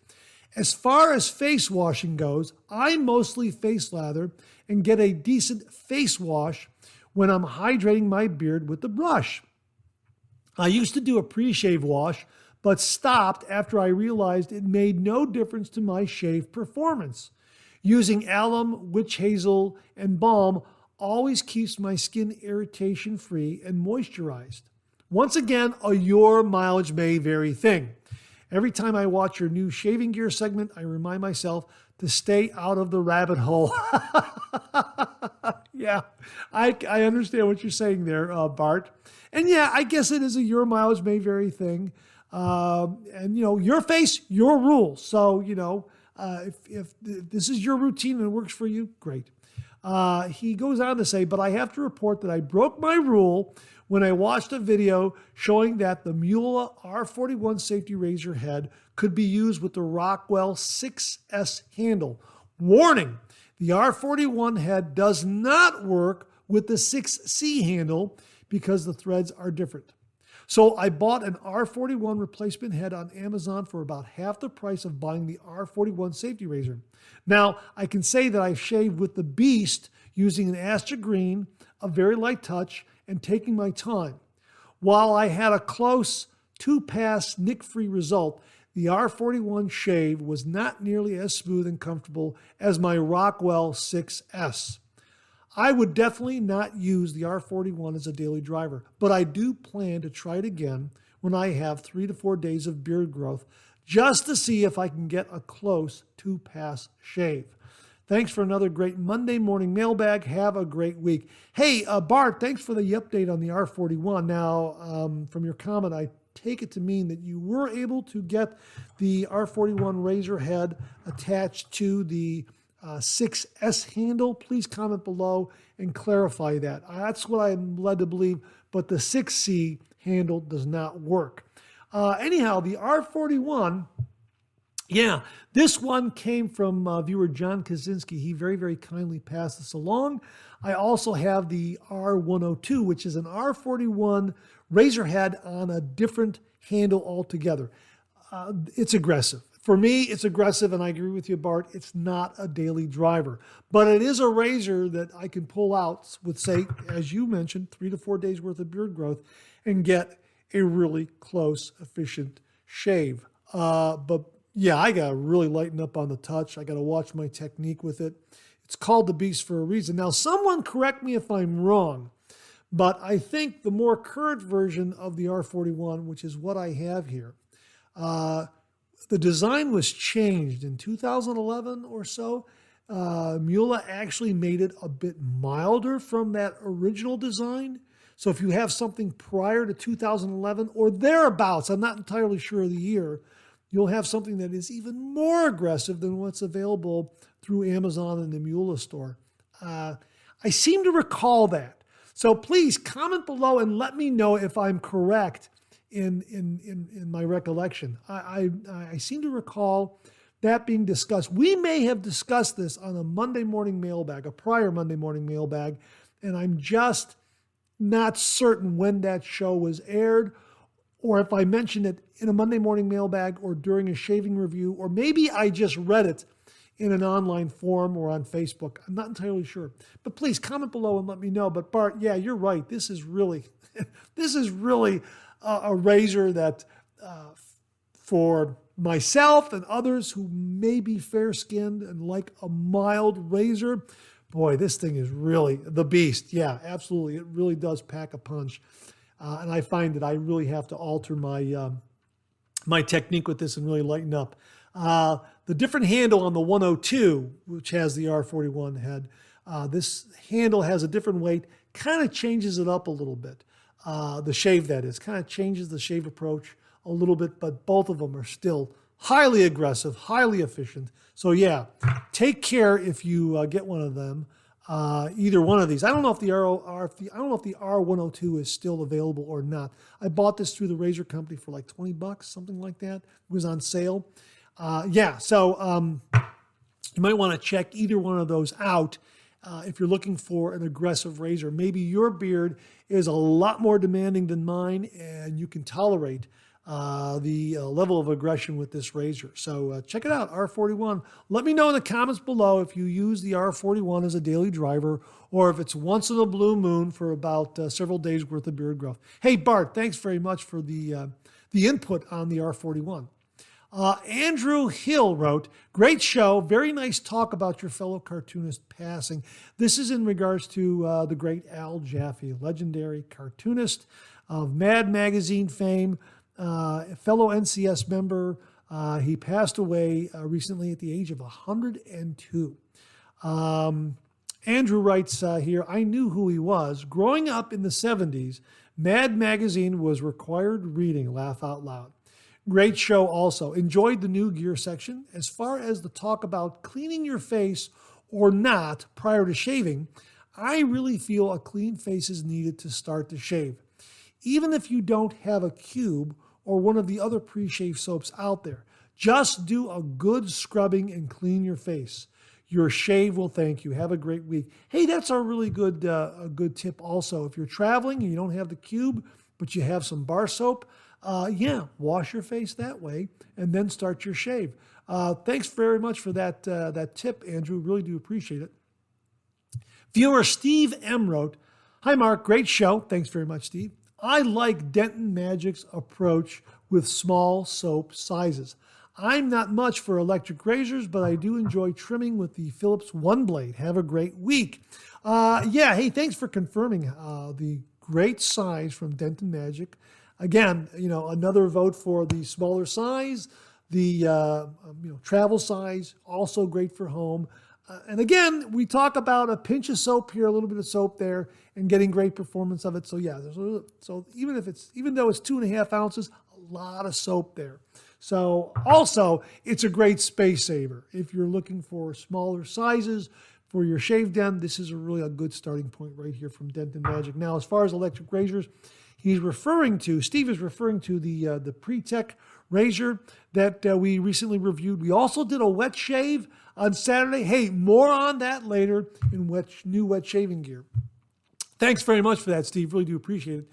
S1: As far as face washing goes, I mostly face lather and get a decent face wash when I'm hydrating my beard with the brush. I used to do a pre-shave wash, but stopped after I realized it made no difference to my shave performance. Using alum, witch hazel, and balm always keeps my skin irritation free and moisturized. Once again, a your mileage may vary thing. Every time I watch your new shaving gear segment, I remind myself to stay out of the rabbit hole. Yeah, I understand what you're saying there, Bart. And yeah, I guess it is a your mileage may vary thing. And your face, your rules. So, if this is your routine and it works for you, great. He goes on to say, but I have to report that I broke my rule when I watched a video showing that the Mueller R41 safety razor head could be used with the Rockwell 6S handle. Warning, the R41 head does not work with the 6C handle because the threads are different. So I bought an R41 replacement head on Amazon for about half the price of buying the R41 safety razor. Now, I can say that I shaved with the Beast using an Astra Green, a very light touch, and taking my time. While I had a close 2-pass nick-free result, the R41 shave was not nearly as smooth and comfortable as my Rockwell 6S. I would definitely not use the R41 as a daily driver, but I do plan to try it again when I have 3 to 4 days of beard growth, just to see if I can get a close 2-pass shave. Thanks for another great Monday morning mailbag. Have a great week. Hey, Bart, thanks for the update on the R41. Now, from your comment, I take it to mean that you were able to get the R41 razor head attached to the 6S handle. Please comment below and clarify that. That's what I'm led to believe, but the 6C handle does not work. Anyhow, the R41, yeah, this one came from viewer John Kaczynski. He very, very kindly passed this along. I also have the R102, which is an R41 razor head on a different handle altogether. It's aggressive. For me, it's aggressive, and I agree with you, Bart. It's not a daily driver, but it is a razor that I can pull out with, say, as you mentioned, 3 to 4 days worth of beard growth and get a really close, efficient shave. But yeah, I got to really lighten up on the touch. I got to watch my technique with it. It's called the Beast for a reason. Now, someone correct me if I'm wrong, but I think the more current version of the R41, which is what I have here, the design was changed in 2011 or so. Mueller actually made it a bit milder from that original design. So if you have something prior to 2011 or thereabouts, I'm not entirely sure of the year, you'll have something that is even more aggressive than what's available through Amazon and the Mueller store. I seem to recall that. So please comment below and let me know if I'm correct in my recollection. I seem to recall that being discussed. We may have discussed this on a Monday morning mailbag, a prior Monday morning mailbag, and I'm just not certain when that show was aired, or if I mentioned it in a Monday morning mailbag or during a shaving review, or maybe I just read it in an online forum or on Facebook. I'm not entirely sure. But please comment below and let me know. But Bart, yeah, you're right. This is really a razor that for myself and others who may be fair-skinned and like a mild razor, boy, this thing is really the beast. Yeah, absolutely. It really does pack a punch. And I find that I really have to alter my technique with this and really lighten up. The different handle on the 102, which has the R41 head, this handle has a different weight, kind of changes it up a little bit. The shave, that is, kind of changes the shave approach a little bit, but both of them are still highly aggressive, highly efficient. So yeah, take care if you get one of them. Either one of these. I don't know if the R102 is still available or not. I bought this through the razor company for like $20, something like that. It was on sale. So you might want to check either one of those out if you're looking for an aggressive razor. Maybe your beard is a lot more demanding than mine, and you can tolerate the level of aggression with this razor. So check it out, R41. Let me know in the comments below if you use the R41 as a daily driver or if it's once in a blue moon for about several days worth of beard growth. Hey, Bart, thanks very much for the input on the R41. Andrew Hill wrote, great show, very nice talk about your fellow cartoonist passing. This is in regards to the great Al Jaffe, legendary cartoonist of Mad Magazine fame, a fellow NCS member. He passed away recently at the age of 102. Andrew writes here, I knew who he was. Growing up in the 70s, Mad Magazine was required reading, laugh out loud. Great show also. Enjoyed the new gear section. As far as the talk about cleaning your face or not prior to shaving, I really feel a clean face is needed to start to shave. Even if you don't have a cube or one of the other pre-shave soaps out there, just do a good scrubbing and clean your face. Your shave will thank you. Have a great week. Hey, that's a really good a good tip also. If you're traveling and you don't have the cube, but you have some bar soap, wash your face that way and then start your shave. Thanks very much for that tip, Andrew. Really do appreciate it. Viewer Steve M. wrote, hi, Mark. Great show. Thanks very much, Steve. I like Denton Magic's approach with small soap sizes. I'm not much for electric razors, but I do enjoy trimming with the Philips One Blade. Have a great week. Hey, thanks for confirming the great size from Denton Magic. Again, another vote for the smaller size, the travel size, also great for home. And again, we talk about a pinch of soap here, a little bit of soap there, and getting great performance of it. So yeah, so even though it's 2.5 ounces, a lot of soap there. So also, it's a great space saver. If you're looking for smaller sizes for your shave den, this is a good starting point right here from Denton Magic. Now, as far as electric razors, Steve is referring to the Pritech razor that we recently reviewed. We also did a wet shave on Saturday. Hey, more on that later in new wet shaving gear. Thanks very much for that, Steve. Really do appreciate it.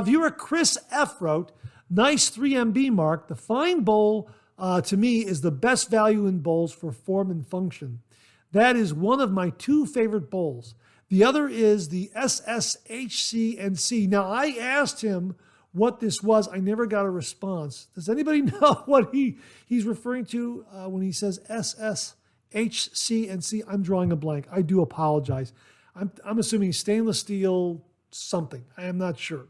S1: Viewer Chris F. wrote, nice 3MB, Mark. The fine bowl, to me, is the best value in bowls for form and function. That is one of my 2 favorite bowls. The other is the SSHC&C. Now, I asked him what this was. I never got a response. Does anybody know what he's referring to when he says SSHC&C? I'm drawing a blank. I do apologize. I'm assuming stainless steel something. I am not sure.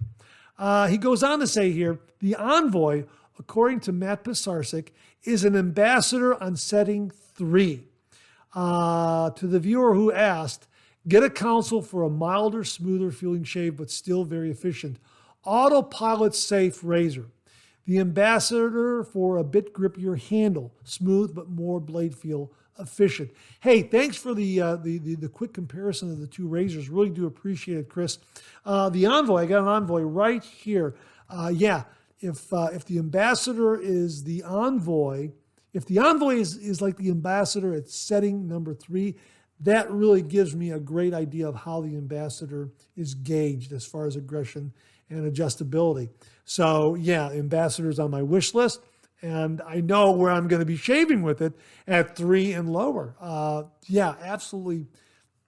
S1: He goes on to say here, the Envoy, according to Matt Pisarcik, is an ambassador on setting 3. To the viewer who asked, get a console for a milder, smoother feeling shave, but still very efficient. Autopilot safe razor. The ambassador for a bit grippier handle. Smooth, but more blade feel efficient. Hey, thanks for the quick comparison of the 2 razors. Really do appreciate it, Chris. The Envoy, I got an Envoy right here. if the ambassador is the Envoy, if the Envoy is like the ambassador at setting number 3, that really gives me a great idea of how the ambassador is gauged as far as aggression and adjustability. So yeah, ambassador's on my wish list, and I know where I'm going to be shaving with it at 3 and lower. Yeah, absolutely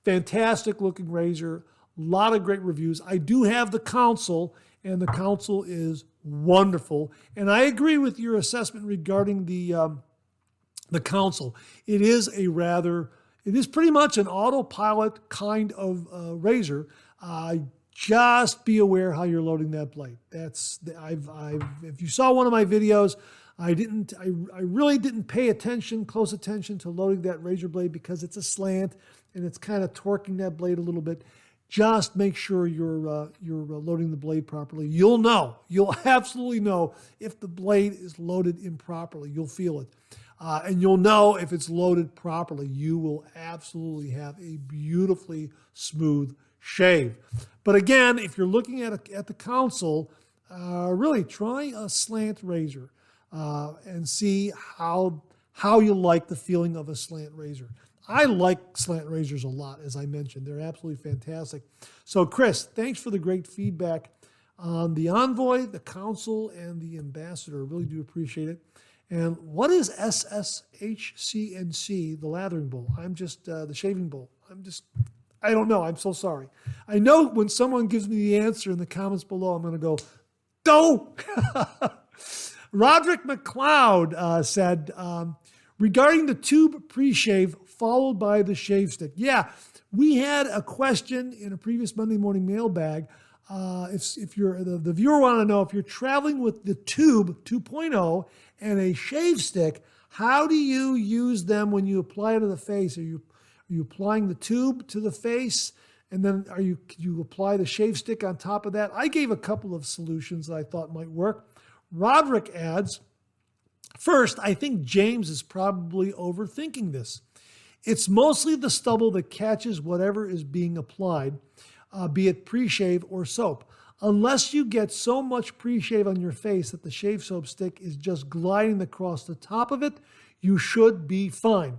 S1: fantastic looking razor. A lot of great reviews. I do have the console, and the console is wonderful. And I agree with your assessment regarding the console. It is pretty much an autopilot kind of razor. Just be aware how you're loading that blade. If you saw one of my videos, I really didn't pay close attention to loading that razor blade because it's a slant and it's kind of torquing that blade a little bit. Just make sure you're loading the blade properly. You'll absolutely know if the blade is loaded improperly. You'll feel it. And you'll know if it's loaded properly. You will absolutely have a beautifully smooth shave. But again, if you're looking at the console, really try a slant razor and see how you like the feeling of a slant razor. I like slant razors a lot, as I mentioned. They're absolutely fantastic. So Chris, thanks for the great feedback on the Envoy, the console, and the ambassador. I really do appreciate it. And what is SSHCNC, the lathering bowl? I'm just the shaving bowl. I don't know. I'm so sorry. I know when someone gives me the answer in the comments below, I'm going to go, "Go!" Roderick McLeod said, regarding the tube pre-shave followed by the shave stick. Yeah, we had a question in a previous Monday morning mailbag. If you're the viewer want to know if you're traveling with the Tube 2.0 and a shave stick, how do you use them when you apply it to the face? Are you applying the tube to the face, and then you apply the shave stick on top of that? I gave a couple of solutions that I thought might work. Roderick adds, first, I think James is probably overthinking this. It's mostly the stubble that catches whatever is being applied, be it pre-shave or soap. Unless you get so much pre-shave on your face that the shave soap stick is just gliding across the top of it, you should be fine.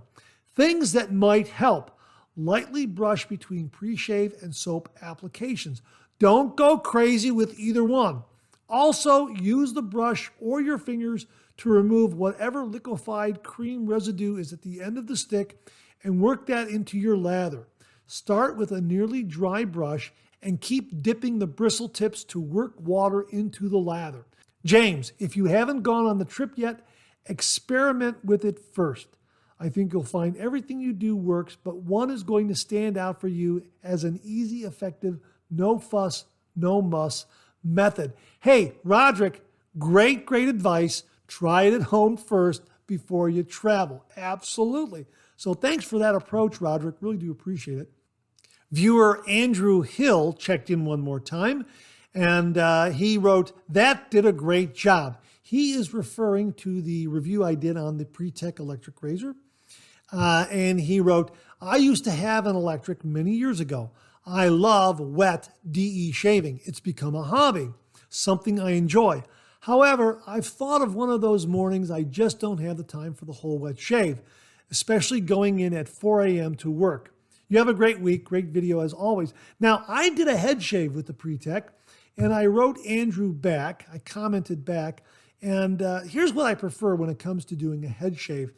S1: Things that might help: lightly brush between pre-shave and soap applications. Don't go crazy with either one. Also, use the brush or your fingers to remove whatever liquefied cream residue is at the end of the stick and work that into your lather. Start with a nearly dry brush and keep dipping the bristle tips to work water into the lather. James, if you haven't gone on the trip yet, experiment with it first. I think you'll find everything you do works, but one is going to stand out for you as an easy, effective, no fuss, no muss method. Hey, Roderick, great advice. Try it at home first before you travel. Absolutely. So thanks for that approach, Roderick. Really do appreciate it. Viewer Andrew Hill checked in one more time, and he wrote, "That did a great job." He is referring to the review I did on the Pritech electric razor. And he wrote, "I used to have an electric many years ago. I love wet DE shaving. It's become a hobby, something I enjoy. However, I've thought of one of those mornings I just don't have the time for the whole wet shave, especially going in at 4 a.m. to work. You have a great week. Great video as always." Now, I did a head shave with the Pritech, and I wrote Andrew back. I commented back. And here's what I prefer when it comes to doing a head shave.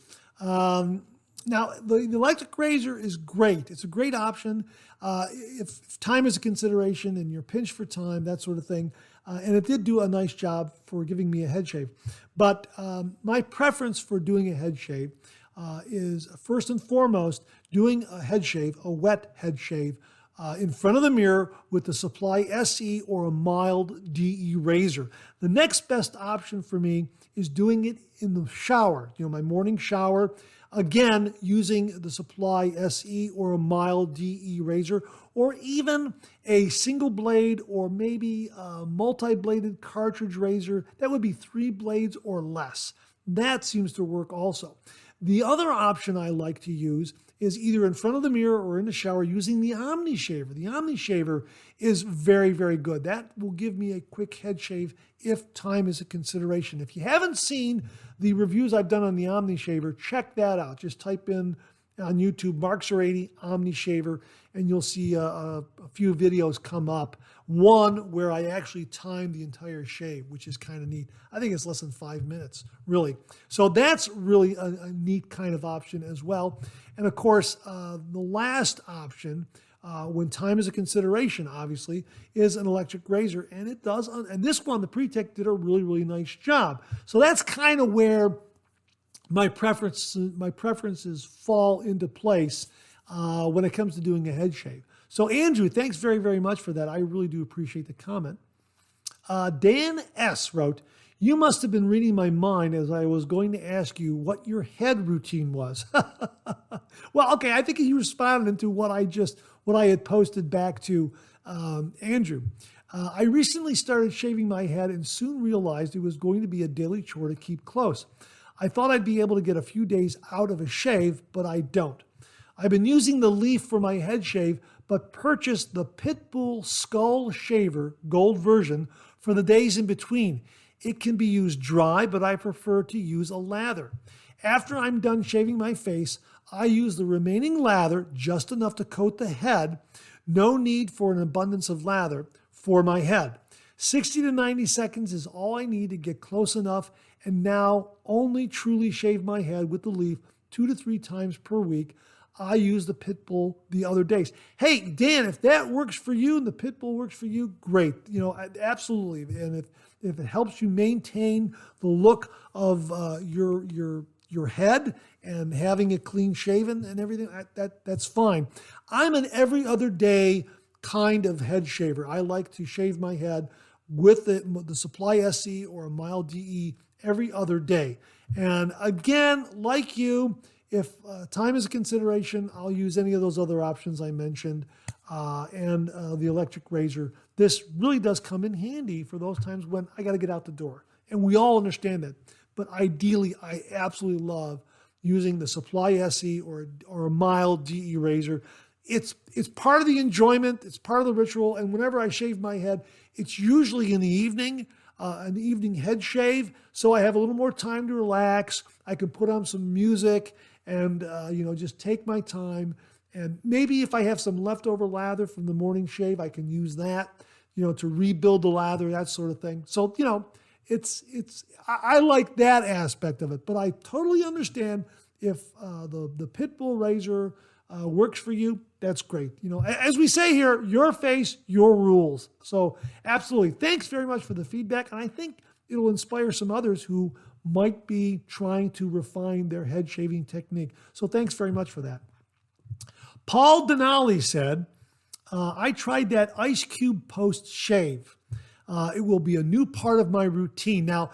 S1: Now, the electric razor is great. It's a great option if time is a consideration and you're pinched for time, that sort of thing. And it did do a nice job for giving me a head shave. But my preference for doing a head shave is first and foremost doing a head shave, a wet head shave, in front of the mirror with the Supply SE or a mild DE razor. The next best option for me is doing it in the shower, my morning shower, again, using the Supply SE or a mild DE razor, or even a single blade or maybe a multi-bladed cartridge razor. That would be 3 blades or less. That seems to work also. The other option I like to use is either in front of the mirror or in the shower using the Omni Shaver. The Omni Shaver is very, very good. That will give me a quick head shave if time is a consideration. If you haven't seen the reviews I've done on the Omni Shaver, check that out. Just type in on YouTube, Mark080 Omni Shaver, and you'll see a few videos come up. One where I actually timed the entire shave, which is kind of neat. I think it's less than 5 minutes, really. So that's really a neat kind of option as well. And of course, the last option, when time is a consideration, obviously, is an electric razor. And it does, and this one, the Pritech did a really, really nice job. So that's kind of where my preferences fall into place when it comes to doing a head shave. So Andrew, thanks very, very much for that. I really do appreciate the comment. Dan S. wrote, you must have been reading my mind as I was going to ask you what your head routine was. Well, okay, I think he responded to what I had posted back to Andrew. I recently started shaving my head and soon realized it was going to be a daily chore to keep close. I thought I'd be able to get a few days out of a shave, but I don't. I've been using the leaf for my head shave, but purchased the Pitbull Skull Shaver Gold version for the days in between. It can be used dry, but I prefer to use a lather. After I'm done shaving my face, I use the remaining lather, just enough to coat the head. No need for an abundance of lather for my head. 60 to 90 seconds is all I need to get close enough, and now only truly shave my head with the leaf 2 to 3 times per week. I use the Pitbull the other days. Hey, Dan, if that works for you and the Pitbull works for you, great. You know, absolutely. And if it helps you maintain the look of your head and having it clean shaven and everything, that's fine. I'm an every other day kind of head shaver. I like to shave my head with the Supply SC or a mild DE every other day. And again, like you, if time is a consideration, I'll use any of those other options I mentioned and the electric razor. This really does come in handy for those times when I got to get out the door. And we all understand that. But ideally, I absolutely love using the Supply SE or a mild DE razor. It's part of the enjoyment. It's part of the ritual. And whenever I shave my head, it's usually in the evening, an evening head shave. So I have a little more time to relax. I can put on some music and, just take my time. And maybe if I have some leftover lather from the morning shave, I can use that, to rebuild the lather, that sort of thing. So, I like that aspect of it, but I totally understand if the Pitbull razor works for you, that's great. As we say here, your face, your rules. So absolutely. Thanks very much for the feedback. And I think it'll inspire some others who might be trying to refine their head shaving technique. So thanks very much for that. Paul Denali said, I tried that ice cube post shave. It will be a new part of my routine. Now,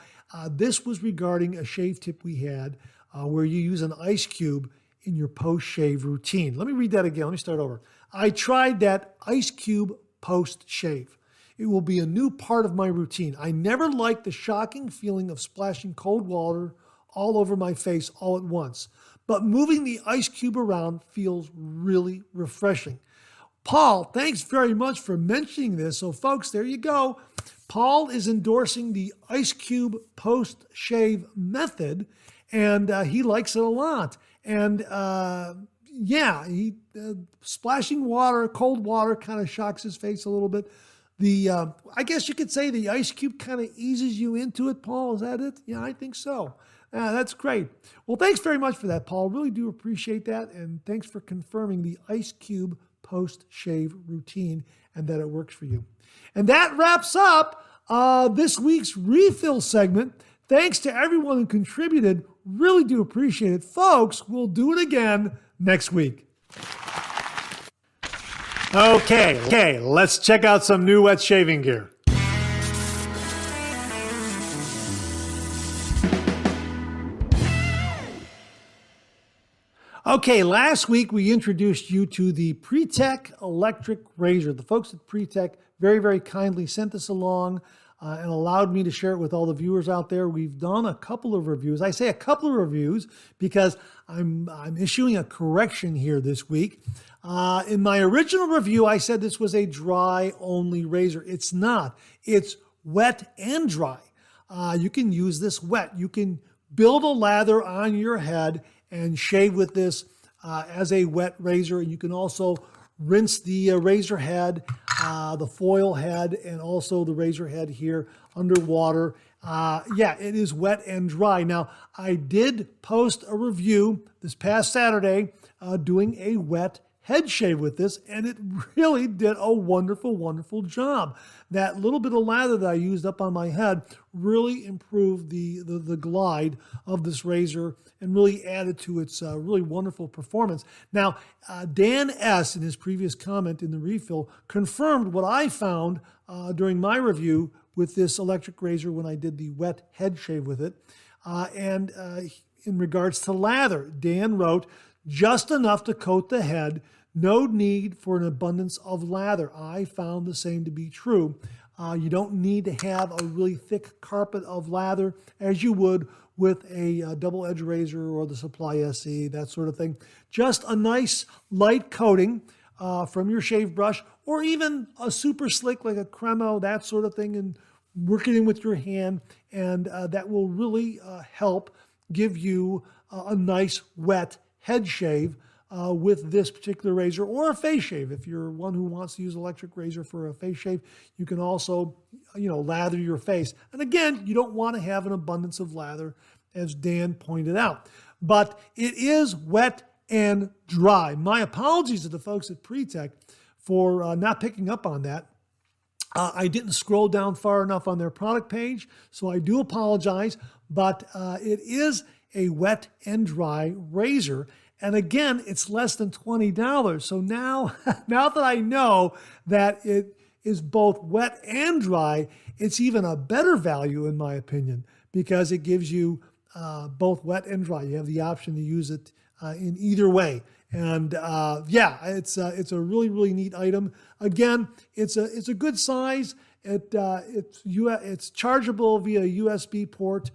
S1: this was regarding a shave tip we had where you use an ice cube in your post-shave routine. Let me read that again. Let me start over. I tried that ice cube post-shave. It will be a new part of my routine. I never liked the shocking feeling of splashing cold water all over my face all at once, but moving the ice cube around feels really refreshing. Paul, thanks very much for mentioning this. So folks, there you go. Paul is endorsing the ice cube post-shave method, and he likes it a lot. And splashing water, cold water kind of shocks his face a little bit. I guess you could say the ice cube kind of eases you into it, Paul. Is that it? Yeah, I think so. That's great. Well, thanks very much for that, Paul. Really do appreciate that. And thanks for confirming the ice cube post-shave routine and that it works for you. And that wraps up this week's refill segment. Thanks to everyone who contributed. Really do appreciate it. Folks, we'll do it again next week. Okay, let's check out some new wet shaving gear. Okay, last week we introduced you to the Pritech electric razor. The folks at Pritech very, very kindly sent this along. and allowed me to share it with all the viewers out there. We've done a couple of reviews. I say a couple of reviews because I'm issuing a correction here this week. In my original review, I said this was a dry-only razor. It's not. It's wet and dry. You can use this wet. You can build a lather on your head and shave with this as a wet razor. And you can also rinse the razor head, the foil head, and also the razor head here underwater. Yeah, it is wet and dry. Now, I did post a review this past Saturday doing a wet head shave with this, and it really did a wonderful, wonderful job. That little bit of lather that I used up on my head really improved the glide of this razor and really added to its really wonderful performance. Now, Dan S., in his previous comment in the refill, confirmed what I found during my review with this electric razor when I did the wet head shave with it. And in regards to lather, Dan wrote, just enough to coat the head, no need for an abundance of lather. I found the same to be true. You don't need to have a really thick carpet of lather as you would with a double-edged razor or the Supply SE, that sort of thing. Just a nice light coating from your shave brush, or even a super slick like a Cremo, that sort of thing, and work it in with your hand, and that will really help give you a nice wet head shave with this particular razor, or a face shave. If you're one who wants to use electric razor for a face shave, you can also, lather your face. And again, you don't want to have an abundance of lather, as Dan pointed out. But it is wet and dry. My apologies to the folks at Pritech for not picking up on that. I didn't scroll down far enough on their product page, so I do apologize, but it is a wet and dry razor. And again, it's less than $20. So now, now that I know that it is both wet and dry, it's even a better value in my opinion, because it gives you both wet and dry. You have the option to use it in either way. And yeah, it's a really, really neat item. Again, it's a good size. It's chargeable via USB port.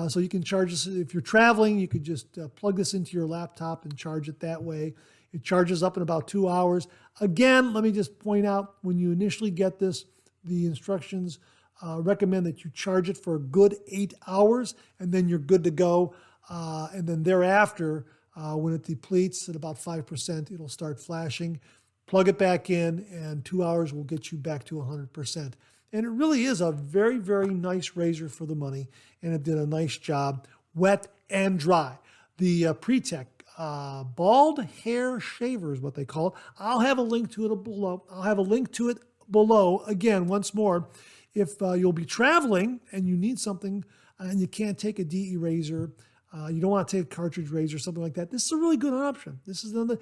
S1: So you can charge this if you're traveling. You could just plug this into your laptop and charge it that way. It charges up in about 2 hours. Again, let me just point out, when you initially get this, the instructions recommend that you charge it for a good 8 hours, and then you're good to go. And then thereafter, when it depletes at about 5%, it'll start flashing. Plug it back in, and 2 hours will get you back to 100%. And it really is a very, very nice razor for the money, and it did a nice job, wet and dry. The Pritech bald hair shaver is what they call it. I'll have a link to it below. Again, once more. If you'll be traveling and you need something and you can't take a DE razor, you don't want to take a cartridge razor, something like that, this is a really good option. This is another,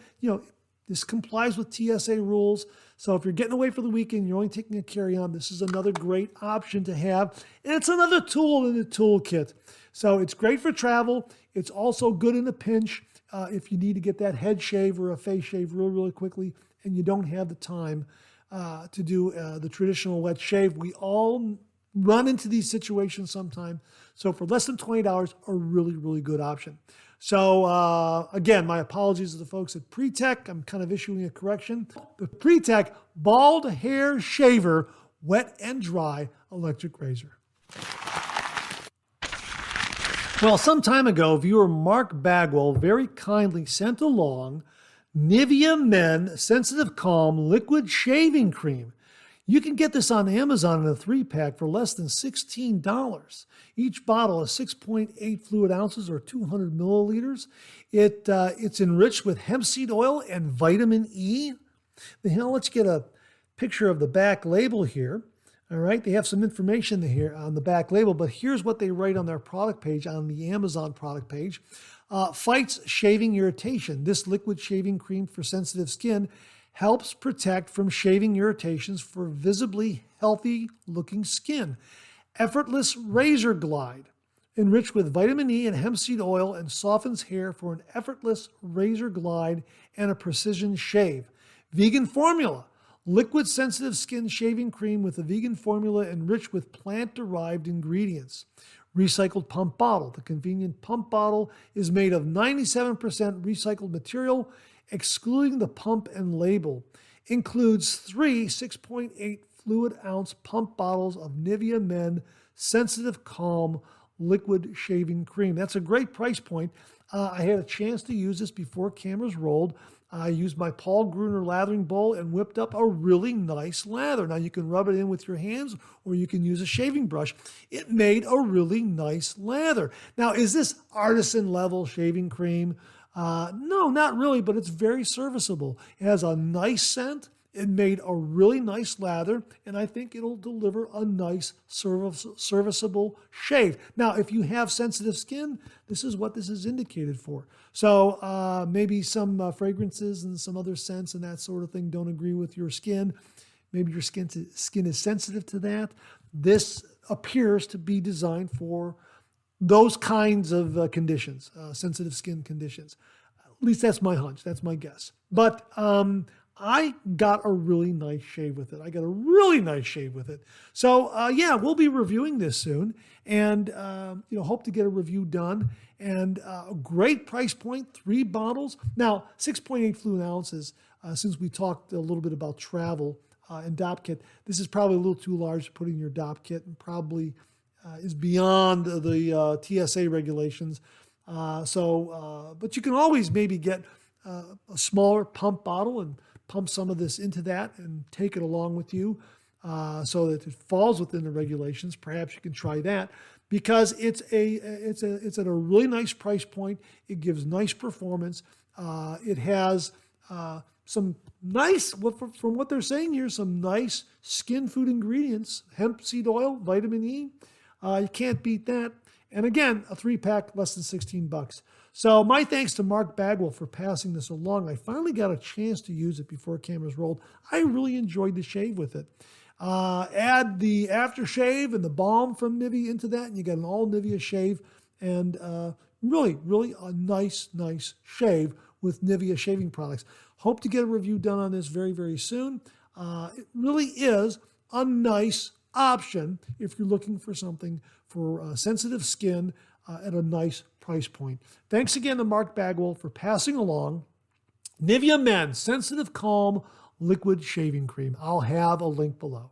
S1: this complies with TSA rules. So if you're getting away for the weekend, you're only taking a carry-on, this is another great option to have. And it's another tool in the toolkit. So it's great for travel. It's also good in a pinch if you need to get that head shave or a face shave really, really quickly and you don't have the time to do the traditional wet shave. We all run into these situations sometime. So for less than $20, a really, really good option. So again, my apologies to the folks at Pritech. I'm kind of issuing a correction. The Pritech bald hair shaver, wet and dry electric razor. Well, some time ago, viewer Mark Bagwell very kindly sent along Nivea Men Sensitive Calm Liquid Shaving Cream. You can get this on Amazon in a 3-pack for less than $16. Each bottle is 6.8 fluid ounces or 200 milliliters. It's enriched with hemp seed oil and vitamin E. Now let's get a picture of the back label here. All right, they have some information here on the back label, but here's what they write on their product page, on the Amazon product page. Fights shaving irritation. This liquid shaving cream for sensitive skin helps protect from shaving irritations for visibly healthy-looking skin. Effortless razor glide, enriched with vitamin E and hemp seed oil, and softens hair for an effortless razor glide and a precision shave. Vegan formula, liquid sensitive skin shaving cream with a vegan formula enriched with plant-derived ingredients. Recycled pump bottle. The convenient pump bottle is made of 97% recycled material, excluding the pump and label. Includes 3 6.8 fluid ounce pump bottles of Nivea Men Sensitive Calm Liquid Shaving Cream. That's a great price point. I had a chance to use this before cameras rolled. I used my Paul Gruner lathering bowl and whipped up a really nice lather. Now you can rub it in with your hands or you can use a shaving brush. It made a really nice lather. Now, is this artisan level shaving cream? No, not really, but it's very serviceable. It has a nice scent. It made a really nice lather, and I think it'll deliver a nice serviceable shave. Now, if you have sensitive skin, this is what this is indicated for. So maybe some fragrances and some other scents and that sort of thing don't agree with your skin. Maybe your skin is sensitive to that. This appears to be designed for those kinds of conditions, sensitive skin conditions. At least that's my hunch. That's my guess. But I got a really nice shave with it. So yeah, we'll be reviewing this soon, and hope to get a review done. And a great price point, 3 bottles. Now 6.8 fluid ounces. Since we talked a little bit about travel and DOP kit, this is probably a little too large to put in your DOP kit, and probably is beyond the TSA regulations. But you can always maybe get a smaller pump bottle and pump some of this into that and take it along with you so that it falls within the regulations. Perhaps you can try that because it's at a really nice price point. It gives nice performance. It has some nice, from what they're saying here, some nice skin food ingredients, hemp seed oil, vitamin E. You can't beat that. And again, a 3-pack, less than $16. So my thanks to Mark Bagwell for passing this along. I finally got a chance to use it before cameras rolled. I really enjoyed the shave with it. Add the aftershave and the balm from Nivea into that, and you get an all Nivea shave, and really, really a nice shave with Nivea shaving products. Hope to get a review done on this very, very soon. It really is a nice option if you're looking for something for sensitive skin at a nice price point. Thanks again to Mark Bagwell for passing along Nivea Men Sensitive Calm Liquid Shaving Cream. I'll have a link below.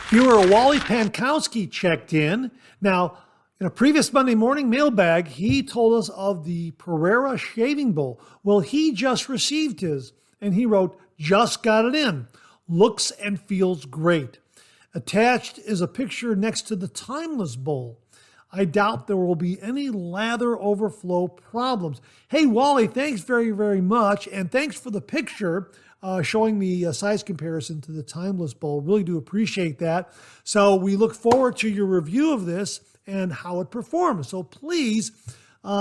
S1: Viewer Wally Pankowski checked in. Now, in a previous Monday morning mailbag, he told us of the Pereira shaving bowl. Well, he just received his, and he wrote, "Just got it in. Looks and feels great." Attached is a picture next to the Timeless bowl. I doubt there will be any lather overflow problems. Hey, Wally, thanks very, very much. And thanks for the picture showing the size comparison to the Timeless bowl. Really do appreciate that. So we look forward to your review of this and how it performs. So please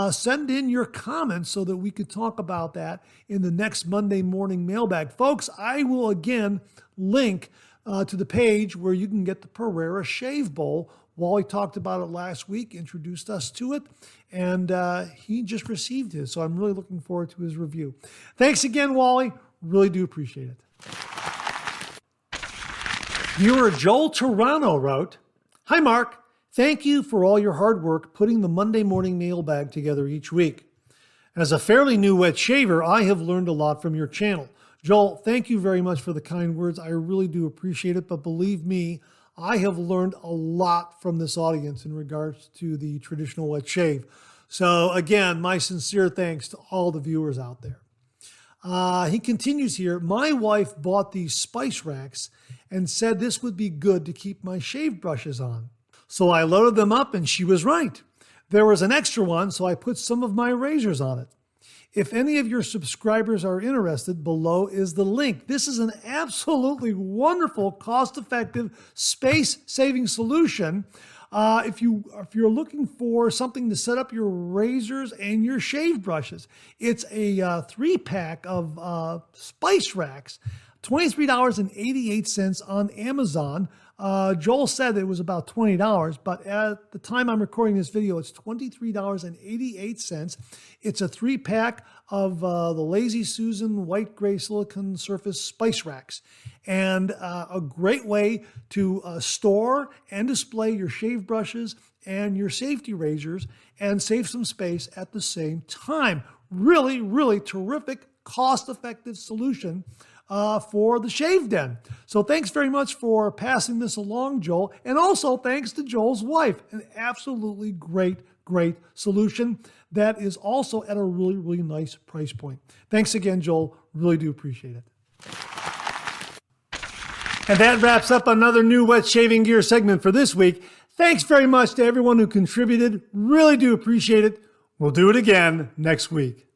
S1: send in your comments so that we could talk about that in the next Monday morning mailbag. Folks, I will again link to the page where you can get the Pereira shave bowl. Wally talked about it last week, introduced us to it, and he just received his. So I'm really looking forward to his review. Thanks again, Wally. Really do appreciate it. Viewer Joel Toronto wrote, "Hi, Mark. Thank you for all your hard work putting the Monday morning mailbag together each week. As a fairly new wet shaver, I have learned a lot from your channel. Joel, thank you very much for the kind words. I really do appreciate it, but believe me, I have learned a lot from this audience in regards to the traditional wet shave. So again, my sincere thanks to all the viewers out there." He continues here, "My wife bought these spice racks and said this would be good to keep my shave brushes on. So I loaded them up and she was right. There was an extra one, so I put some of my razors on it. If any of your subscribers are interested, below is the link. This is an absolutely wonderful, cost-effective, space-saving solution. If you're looking for something to set up your razors and your shave brushes, it's a 3-pack of spice racks. $23.88 on Amazon. Joel said it was about $20, but at the time I'm recording this video, it's $23.88. It's a 3-pack of the Lazy Susan white gray silicone surface spice racks, and a great way to store and display your shave brushes and your safety razors and save some space at the same time. Really, really terrific, cost-effective solution for the shave den. So thanks very much for passing this along, Joel. And also thanks to Joel's wife. An absolutely great solution that is also at a really, really nice price point. Thanks again, Joel. Really do appreciate it. And that wraps up another new wet shaving gear segment for this week. Thanks very much to everyone who contributed. Really do appreciate it. We'll do it again next week.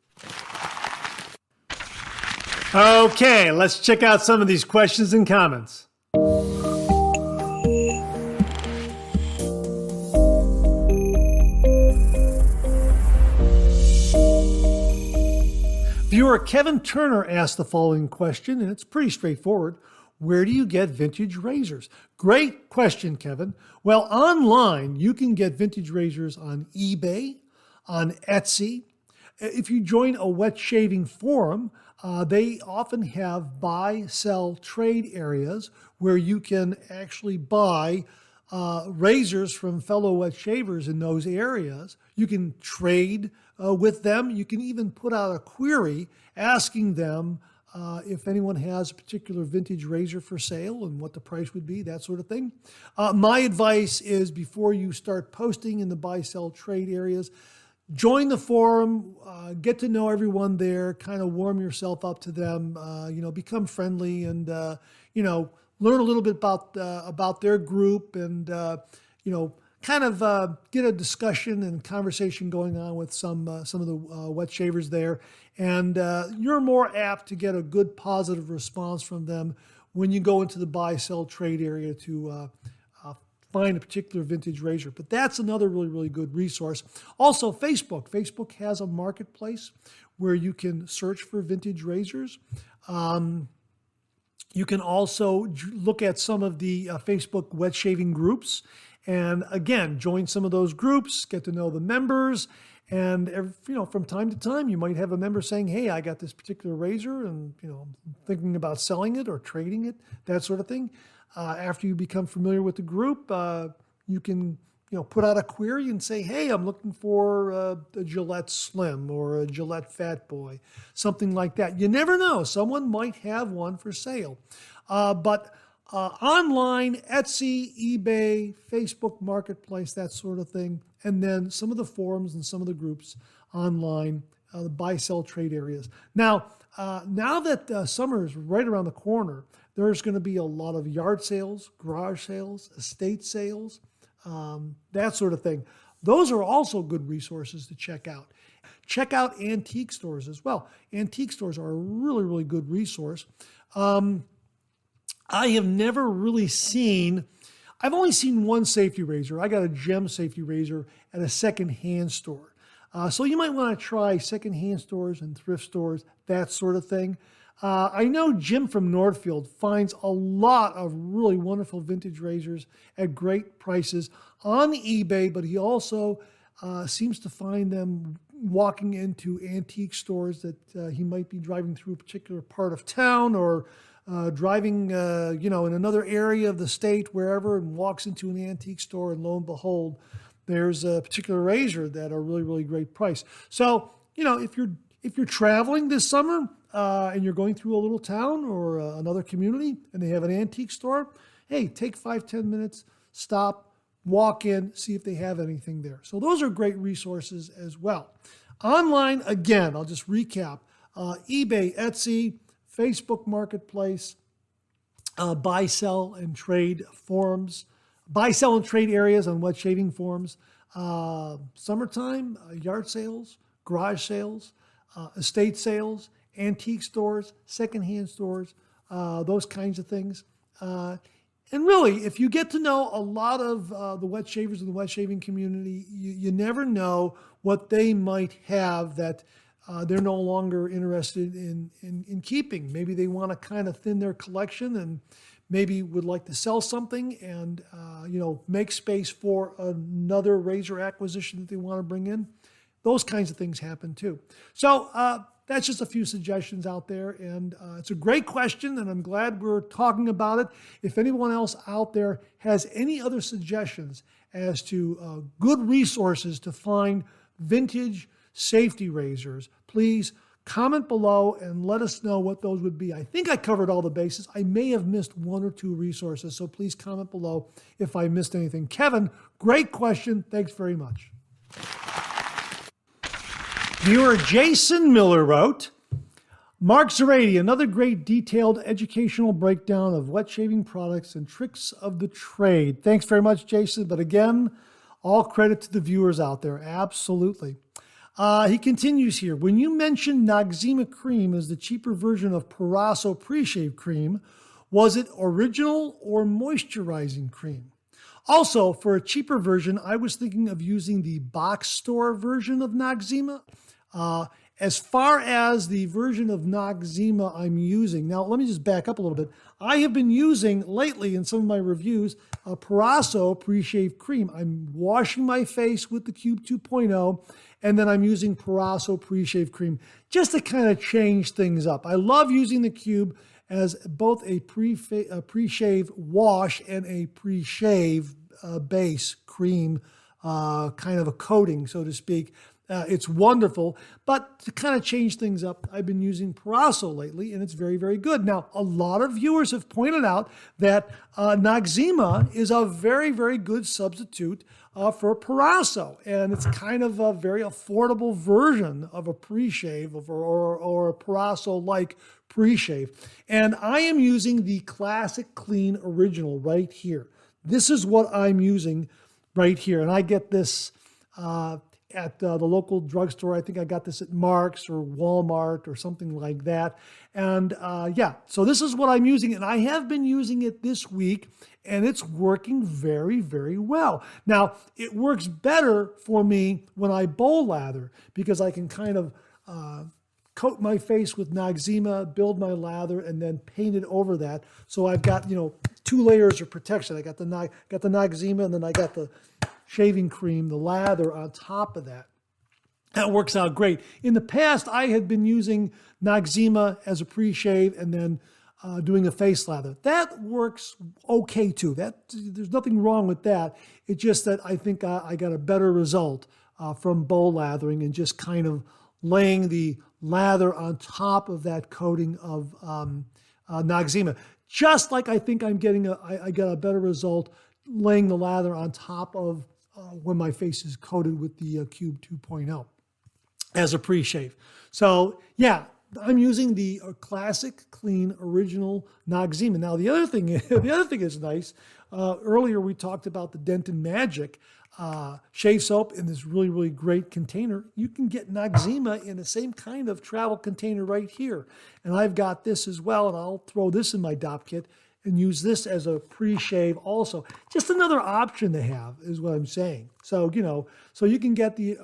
S1: Okay, let's check out some of these questions and comments. Viewer Kevin Turner asked the following question, and it's pretty straightforward. Where do you get vintage razors? Great question, Kevin. Well, online, you can get vintage razors on eBay, on Etsy. If you join a wet shaving forum, they often have buy, sell, trade areas where you can actually buy razors from fellow wet shavers in those areas. You can trade with them. You can even put out a query asking them if anyone has a particular vintage razor for sale and what the price would be, that sort of thing. My advice is before you start posting in the buy, sell, trade areas, join the forum, get to know everyone there, kind of warm yourself up to them, become friendly and, learn a little bit about their group and, kind of get a discussion and conversation going on with some of the wet shavers there. And you're more apt to get a good positive response from them when you go into the buy, sell, trade area to find a particular vintage razor. But that's another really, really good resource. Also, Facebook. Facebook has a marketplace where you can search for vintage razors. You can also look at some of the Facebook wet shaving groups. And again, join some of those groups, get to know the members. And from time to time, you might have a member saying, hey, I got this particular razor and I'm thinking about selling it or trading it, that sort of thing. After you become familiar with the group, you can put out a query and say, hey, I'm looking for a Gillette Slim or a Gillette Fat Boy, something like that. You never know. Someone might have one for sale. But online, Etsy, eBay, Facebook Marketplace, that sort of thing. And then some of the forums and some of the groups online, the buy, sell, trade areas. Now that summer is right around the corner, there's going to be a lot of yard sales, garage sales, estate sales, that sort of thing. Those are also good resources to check out. Check out antique stores as well. Antique stores are a really, really good resource. I have never really I've only seen one safety razor. I got a gem safety razor at a secondhand store. So you might want to try secondhand stores and thrift stores, that sort of thing. I know Jim from Northfield finds a lot of really wonderful vintage razors at great prices on eBay, but he also seems to find them walking into antique stores that he might be driving through a particular part of town or driving, in another area of the state, wherever, and walks into an antique store, and lo and behold, there's a particular razor at a really, really great price. So, if you're traveling this summer and you're going through a little town or another community and they have an antique store, hey, take 5-10 minutes, stop, walk in, see if they have anything there. So those are great resources as well. Online, again, I'll just recap, eBay, Etsy, Facebook Marketplace, buy, sell, and trade forums, buy, sell, and trade areas on wet shaving forums, summertime, yard sales, garage sales, estate sales, antique stores, secondhand stores, those kinds of things. And really, if you get to know a lot of the wet shavers in the wet shaving community, you never know what they might have that they're no longer interested in keeping. Maybe they want to kind of thin their collection and maybe would like to sell something and make space for another razor acquisition that they want to bring in. Those kinds of things happen too. So that's just a few suggestions out there, and it's a great question, and I'm glad we're talking about it. If anyone else out there has any other suggestions as to good resources to find vintage safety razors, please comment below and let us know what those would be. I think I covered all the bases. I may have missed one or two resources, so please comment below if I missed anything. Kevin, great question. Thanks very much. Viewer Jason Miller wrote, Mark Zarady, another great detailed educational breakdown of wet shaving products and tricks of the trade. Thanks very much, Jason. But again, all credit to the viewers out there. Absolutely. He continues here. When you mentioned Noxema cream as the cheaper version of Perasso pre-shave cream, was it original or moisturizing cream? Also, for a cheaper version, I was thinking of using the box store version of Noxema. As far as the version of Noxema I'm using, now let me just back up a little bit. I have been using lately in some of my reviews a Perasso pre-shave cream. I'm washing my face with the Cube 2.0, and then I'm using Perasso pre-shave cream just to kind of change things up. I love using the Cube as both a pre-shave wash and a pre-shave base cream, kind of a coating, so to speak. It's wonderful, but to kind of change things up, I've been using Perasso lately, and it's very, very good. Now, a lot of viewers have pointed out that Noxema is a very, very good substitute for Perasso, and it's kind of a very affordable version of a pre-shave or a Perasso-like pre-shave. And I am using the Classic Clean Original right here. This is what I'm using right here, and I get this at the local drugstore. I think I got this at Mark's or Walmart or something like that. And so this is what I'm using, and I have been using it this week, and it's working very, very well. Now, it works better for me when I bowl lather because I can kind of coat my face with Noxema, build my lather, and then paint it over that. So I've got, two layers of protection. I got the Noxema, and then I got the shaving cream, the lather on top of that. That works out great. In the past, I had been using Noxema as a pre-shave and then doing a face lather. That works okay too. There's nothing wrong with that. It's just that I think I got a better result from bowl lathering and just kind of laying the lather on top of that coating of Noxema. Just like I think I'm getting I got a better result laying the lather on top of when my face is coated with the Cube 2.0 as a pre-shave. So yeah, I'm using the Classic Clean Original Noxema. Now the other thing is nice. Earlier we talked about the Denton Majik shave soap in this really, really great container. You can get Noxema in the same kind of travel container right here. And I've got this as well, and I'll throw this in my DOP kit and use this as a pre-shave also. Just another option to have is what I'm saying. So, so you can get the,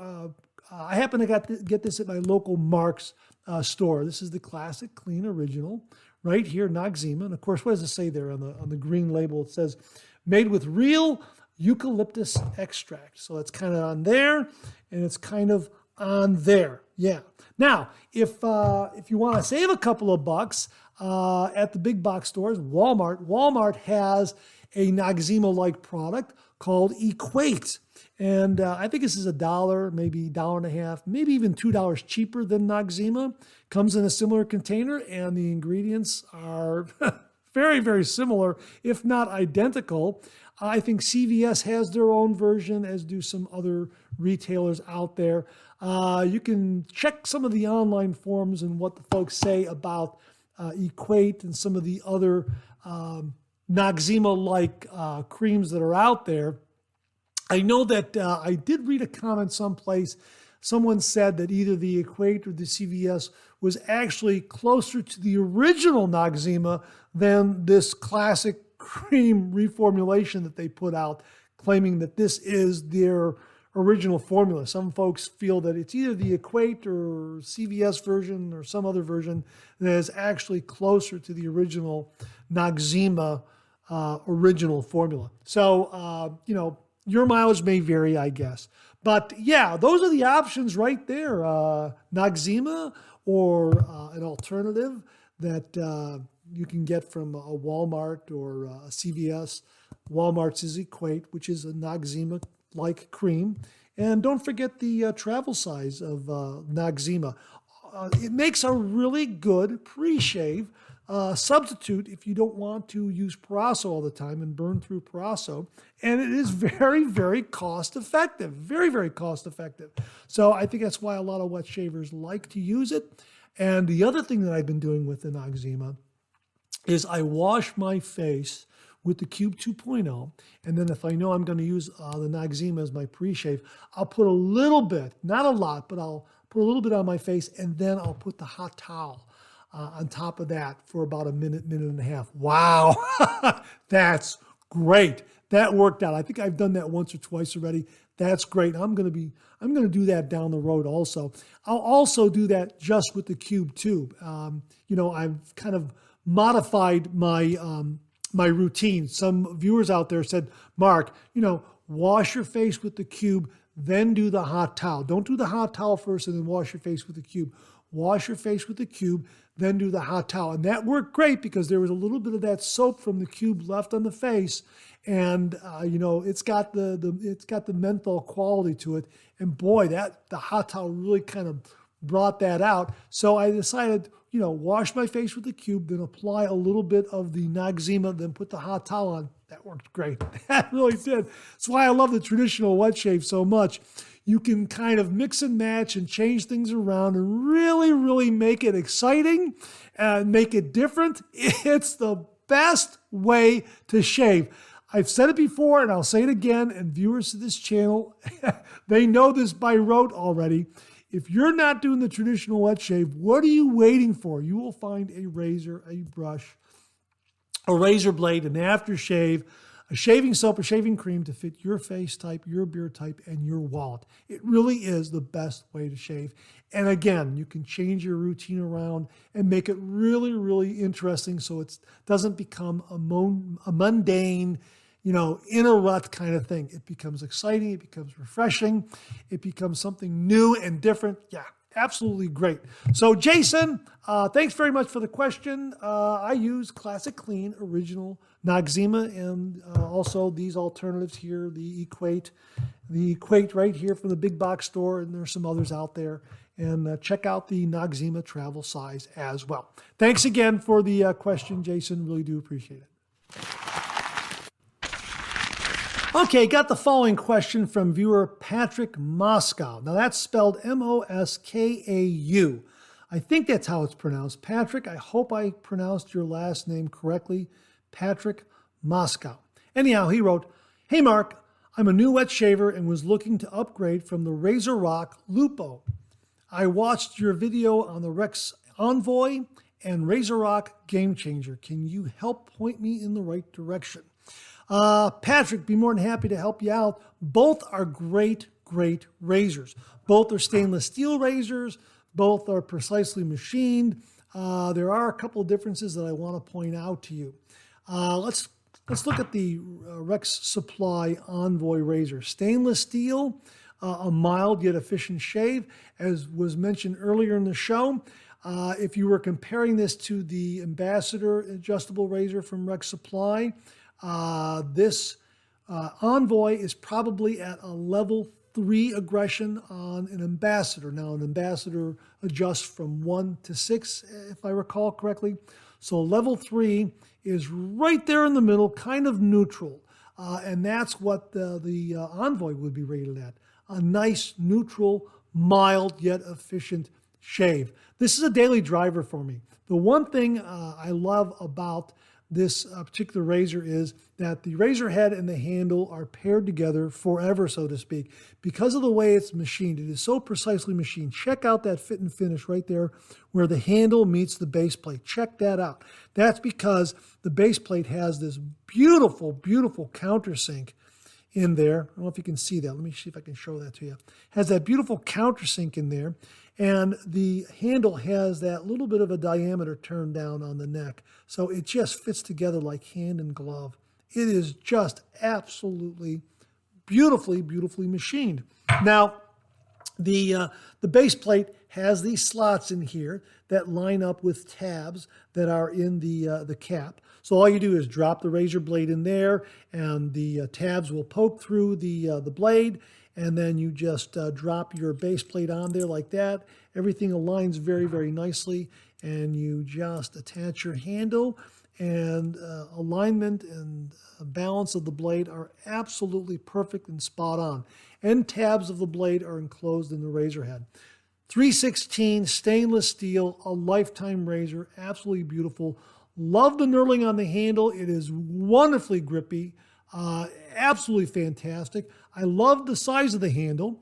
S1: I happen to get this at my local Mark's store. This is the Classic Clean Original right here, Noxema. And of course, what does it say there on the green label? It says, made with real eucalyptus extract. So it's kind of on there, and it's kind of on there. Yeah. Now, if you want to save a couple of bucks, at the big box stores, Walmart has a Noxema-like product called Equate. And I think this is $1, maybe $1.50, maybe even $2 cheaper than Noxema. Comes in a similar container, and the ingredients are very, very similar, if not identical. I think CVS has their own version, as do some other retailers out there. You can check some of the online forums and what the folks say about Equate and some of the other Noxema-like creams that are out there. I know that I did read a comment someplace. Someone said that either the Equate or the CVS was actually closer to the original Noxema than this classic cream reformulation that they put out, claiming that this is their original formula. Some folks feel that it's either the Equate or CVS version or some other version that is actually closer to the original Noxema original formula. So, your mileage may vary, I guess. But yeah, those are the options right there. Noxema or an alternative that you can get from a Walmart or a CVS. Walmart's is Equate, which is a Noxema-like cream. And don't forget the travel size of Noxema. It makes a really good pre-shave substitute if you don't want to use Parasso all the time and burn through Parasso. And it is very, very cost effective. Very, very cost effective. So I think that's why a lot of wet shavers like to use it. And the other thing that I've been doing with the Noxema is I wash my face with the Cube 2.0. And then if I know I'm going to use the Noxema as my pre-shave, I'll put a little bit, not a lot, but I'll put a little bit on my face, and then I'll put the hot towel on top of that for about a minute, minute and a half. Wow, that's great. That worked out. I think I've done that once or twice already. That's great. I'm going to do that down the road also. I'll also do that just with the Cube tube. I've kind of modified my routine. Some viewers out there said, Mark, wash your face with the Cube, then do the hot towel. Don't do the hot towel first and then wash your face with the Cube. Wash your face with the Cube, then do the hot towel. And that worked great because there was a little bit of that soap from the Cube left on the face. And, it's got the menthol quality to it. And boy, the hot towel really kind of brought that out. So I decided, wash my face with the Cube, then apply a little bit of the Noxema, then put the hot towel on. That worked great. That really did. That's why I love the traditional wet shave so much. You can kind of mix and match and change things around and really, really make it exciting and make it different. It's the best way to shave. I've said it before and I'll say it again, and viewers of this channel, they know this by rote already. If you're not doing the traditional wet shave, what are you waiting for? You will find a razor, a brush, a razor blade, an aftershave, a shaving soap, a shaving cream to fit your face type, your beard type, and your wallet. It really is the best way to shave. And again, you can change your routine around and make it really, really interesting so it doesn't become a mundane, in a rut kind of thing. It becomes exciting. It becomes refreshing. It becomes something new and different. Yeah, absolutely great. So Jason, thanks very much for the question. I use Classic Clean Original Noxema and also these alternatives here, the Equate right here from the big box store, and there's some others out there. And check out the Noxema travel size as well. Thanks again for the question, Jason. Really do appreciate it. Okay, got the following question from viewer Patrick Moscow. Now that's spelled M-O-S-K-A-U. I think that's how it's pronounced. Patrick, I hope I pronounced your last name correctly. Patrick Moscow. Anyhow, he wrote, "Hey Mark, I'm a new wet shaver and was looking to upgrade from the Razorock Lupo. I watched your video on the Rex Envoy and Razorock Game Changer. Can you help point me in the right direction?" Patrick, be more than happy to help you out. Both are great, great razors. Both are stainless steel razors. Both are precisely machined. There are a couple of differences that I want to point out to you. Let's look at the Rex Supply Envoy razor. Stainless steel, a mild yet efficient shave, as was mentioned earlier in the show. If you were comparing this to the Ambassador adjustable razor from Rex Supply, this Envoy is probably at a level 3 aggression on an Ambassador. Now, an Ambassador adjusts from 1 to 6, if I recall correctly. So level 3 is right there in the middle, kind of neutral. And that's what the Envoy would be rated at. A nice, neutral, mild, yet efficient shave. This is a daily driver for me. The one thing I love about this particular razor is that the razor head and the handle are paired together forever, so to speak, because of the way it's machined. It is so precisely machined. Check out that fit and finish right there where the handle meets the base plate. Check that out. That's because the base plate has this beautiful, beautiful countersink in there. I don't know if you can see that. Let me see if I can show that to you. Has that beautiful countersink in there. And the handle has that little bit of a diameter turned down on the neck. So it just fits together like hand and glove. It is just absolutely beautifully, beautifully machined. Now, the base plate has these slots in here that line up with tabs that are in the cap. So all you do is drop the razor blade in there, and the tabs will poke through the blade, and then you just drop your base plate on there like that. Everything aligns very, very nicely, and you just attach your handle, and alignment and balance of the blade are absolutely perfect and spot on. End tabs of the blade are enclosed in the razor head. 316 stainless steel, a lifetime razor, absolutely beautiful. Love the knurling on the handle. It is wonderfully grippy, absolutely fantastic. I love the size of the handle.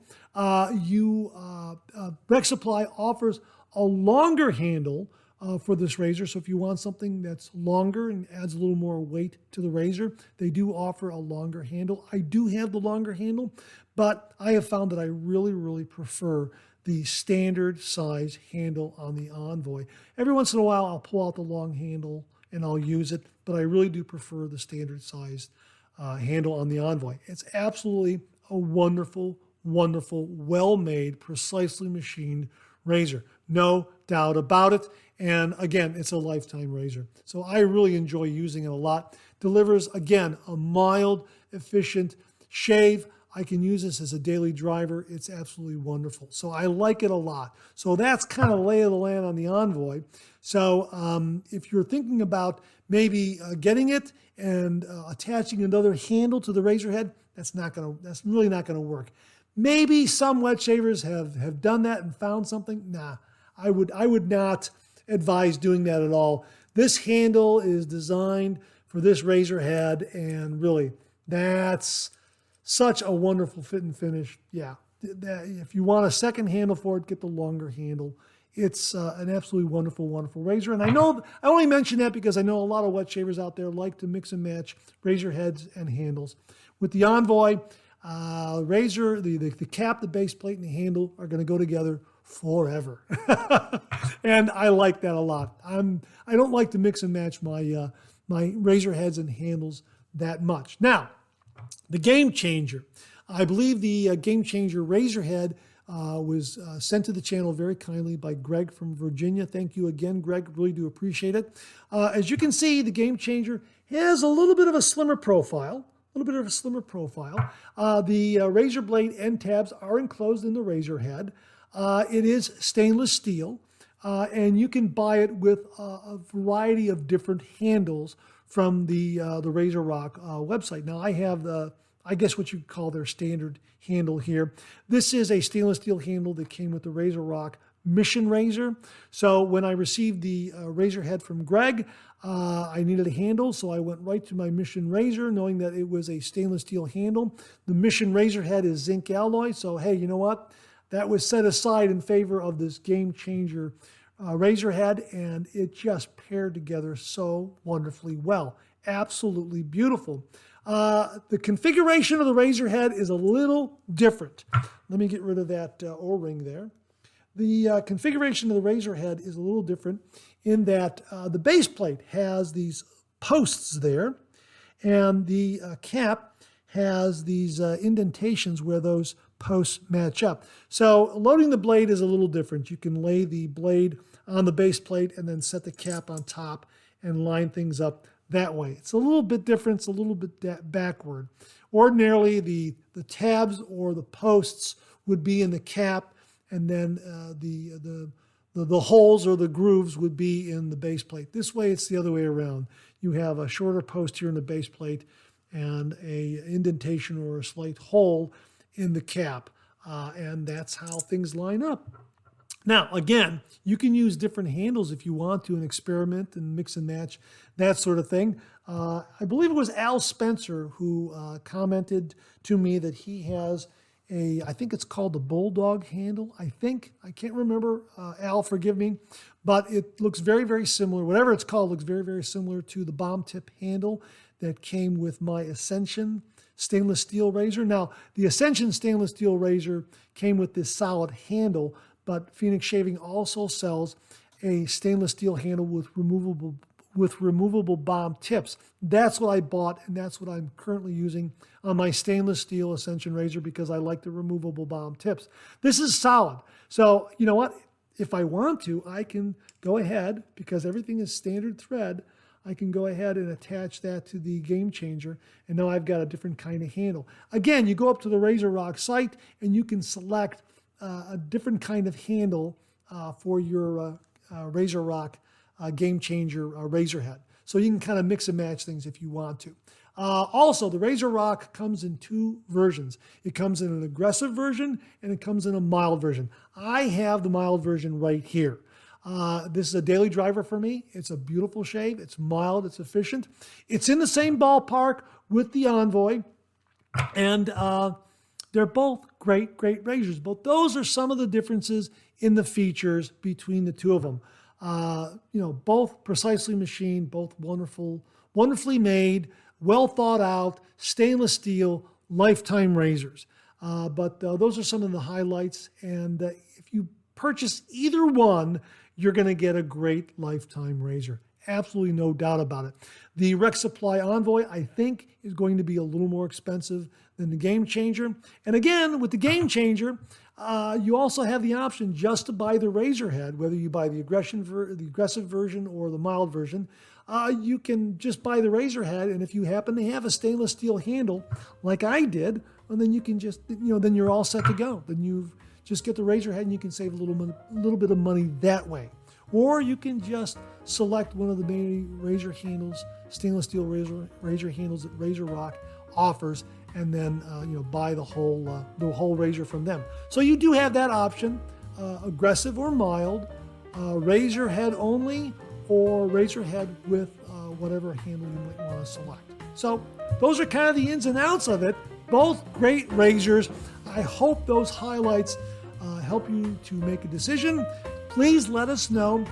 S1: Rec Supply offers a longer handle for this razor. So if you want something that's longer and adds a little more weight to the razor, they do offer a longer handle. I do have the longer handle, but I have found that I really, really prefer the standard size handle on the Envoy. Every once in a while, I'll pull out the long handle and I'll use it, but I really do prefer the standard sized handle on the Envoy. It's absolutely a wonderful, wonderful, well-made, precisely machined razor. No doubt about it. And again, it's a lifetime razor. So I really enjoy using it a lot. Delivers, again, a mild, efficient shave. I can use this as a daily driver. It's absolutely wonderful. So I like it a lot. So that's kind of lay of the land on the Envoy. So if you're thinking about maybe getting it and attaching another handle to the razor head, that's really not gonna work. Maybe some wet shavers have done that and found something. Nah, I would not advise doing that at all. This handle is designed for this razor head, and really, that's such a wonderful fit and finish. Yeah, if you want a second handle for it, get the longer handle. It's an absolutely wonderful, wonderful razor. And I know I only mention that because I know a lot of wet shavers out there like to mix and match razor heads and handles. With the Envoy, razor, the cap, the base plate, and the handle are going to go together forever. And I like that a lot. I don't like to mix and match my my razor heads and handles that much. Now, the Game Changer. I believe the Game Changer razor head was sent to the channel very kindly by Greg from Virginia. Thank you again, Greg. Really do appreciate it. As you can see, the Game Changer has a little bit of a slimmer profile. The razor blade end tabs are enclosed in the razor head. It is stainless steel, and you can buy it with a variety of different handles from the Razorock website. Now, I have I guess what you'd call their standard handle here. This is a stainless steel handle that came with the Razorock Mission Razor. So when I received the razor head from Greg, I needed a handle, so I went right to my Mission Razor, knowing that it was a stainless steel handle. The Mission Razor head is zinc alloy, so hey, you know what? That was set aside in favor of this Game Changer razor head, and it just paired together so wonderfully well. Absolutely beautiful. The configuration of the razor head is a little different. Let me get rid of that O-ring there. The configuration of the razor head is a little different in that the base plate has these posts there, and the cap has these indentations where those posts match up. So loading the blade is a little different. You can lay the blade on the base plate and then set the cap on top and line things up that way. It's a little bit different. It's a little bit backward. Ordinarily, the tabs or the posts would be in the cap, and then the holes or the grooves would be in the base plate. This way, it's the other way around. You have a shorter post here in the base plate and a indentation or a slight hole in the cap, and that's how things line up. Now, again, you can use different handles if you want to and experiment and mix and match, that sort of thing. I believe it was Al Spencer who commented to me that he has I think it's called the Bulldog handle. I can't remember. Al, forgive me, but it looks very, very similar. Whatever it's called looks very, very similar to the bomb tip handle that came with my Ascension stainless steel razor. Now, the Ascension stainless steel razor came with this solid handle, but Phoenix Shaving also sells a stainless steel handle with removable bomb tips. That's what I bought, and that's what I'm currently using on my stainless steel Ascension razor because I like the removable bomb tips. This is solid. So, you know what? If I want to, I can go ahead, because everything is standard thread, I can go ahead and attach that to the Game Changer, and now I've got a different kind of handle. Again, you go up to the Razorock site, and you can select a different kind of handle for your Razorock Game Changer razor head. So you can kind of mix and match things if you want to. Also, the Razorock comes in two versions. It comes in an aggressive version, and it comes in a mild version. I have the mild version right here. This is a daily driver for me. It's a beautiful shave. It's mild. It's efficient. It's in the same ballpark with the Envoy, and they're both great razors. But those are some of the differences in the features between the two of them. Both precisely machined, both wonderfully made, well thought out, stainless steel, lifetime razors. But those are some of the highlights. And if you purchase either one, you're going to get a great lifetime razor. Absolutely no doubt about it. The Rec Supply Envoy, I think, is going to be a little more expensive than the Game Changer. And again, with the Game Changer, you also have the option just to buy the razor head, whether you buy the aggressive version or the mild version. You can just buy the razor head, and if you happen to have a stainless steel handle like I did, well, then you can just, then you're all set to go. Then you just get the razor head, and you can save a little bit of money that way. Or you can just select one of the many razor handles, stainless steel razor handles that Razorock offers, and then buy the whole razor from them. So you do have that option, aggressive or mild, razor head only, or razor head with whatever handle you might want to select. So those are kind of the ins and outs of it. Both great razors. I hope those highlights help you to make a decision. Please let us know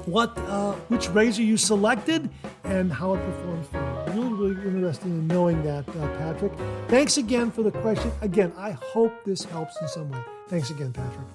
S1: which razor you selected and how it performs for you. Really interested in knowing that, Patrick. Thanks again for the question. Again, I hope this helps in some way. Thanks again, Patrick.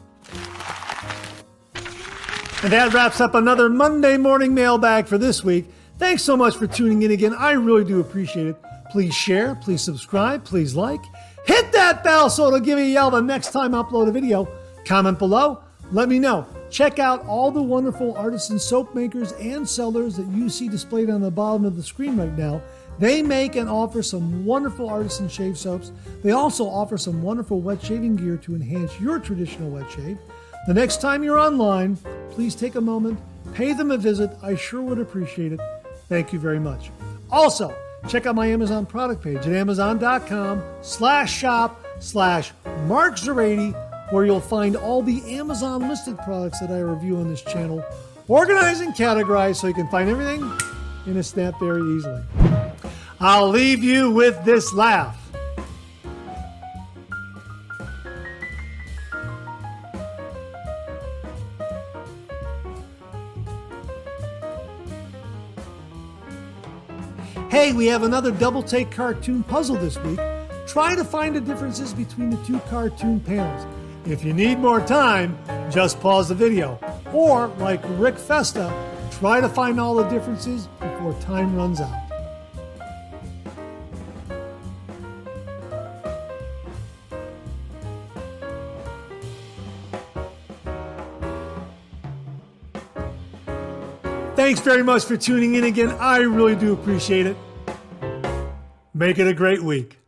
S1: And that wraps up another Monday morning mailbag for this week. Thanks so much for tuning in again. I really do appreciate it. Please share, please subscribe, please like. Hit that bell so it'll give you a yell the next time I upload a video. Comment below. Let me know. Check out all the wonderful artisan soap makers and sellers that you see displayed on the bottom of the screen right now. They make and offer some wonderful artisan shave soaps. They also offer some wonderful wet shaving gear to enhance your traditional wet shave. The next time you're online, please take a moment, pay them a visit. I sure would appreciate it. Thank you very much. Also, check out my Amazon product page at amazon.com/shop/MarkZerati, where you'll find all the Amazon listed products that I review on this channel, organized and categorized so you can find everything in a snap very easily. I'll leave you with this laugh. Hey, we have another double take cartoon puzzle this week. Try to find the differences between the two cartoon panels. If you need more time, just pause the video. Or, like Rick Festa, try to find all the differences before time runs out. Thanks very much for tuning in again. I really do appreciate it. Make it a great week.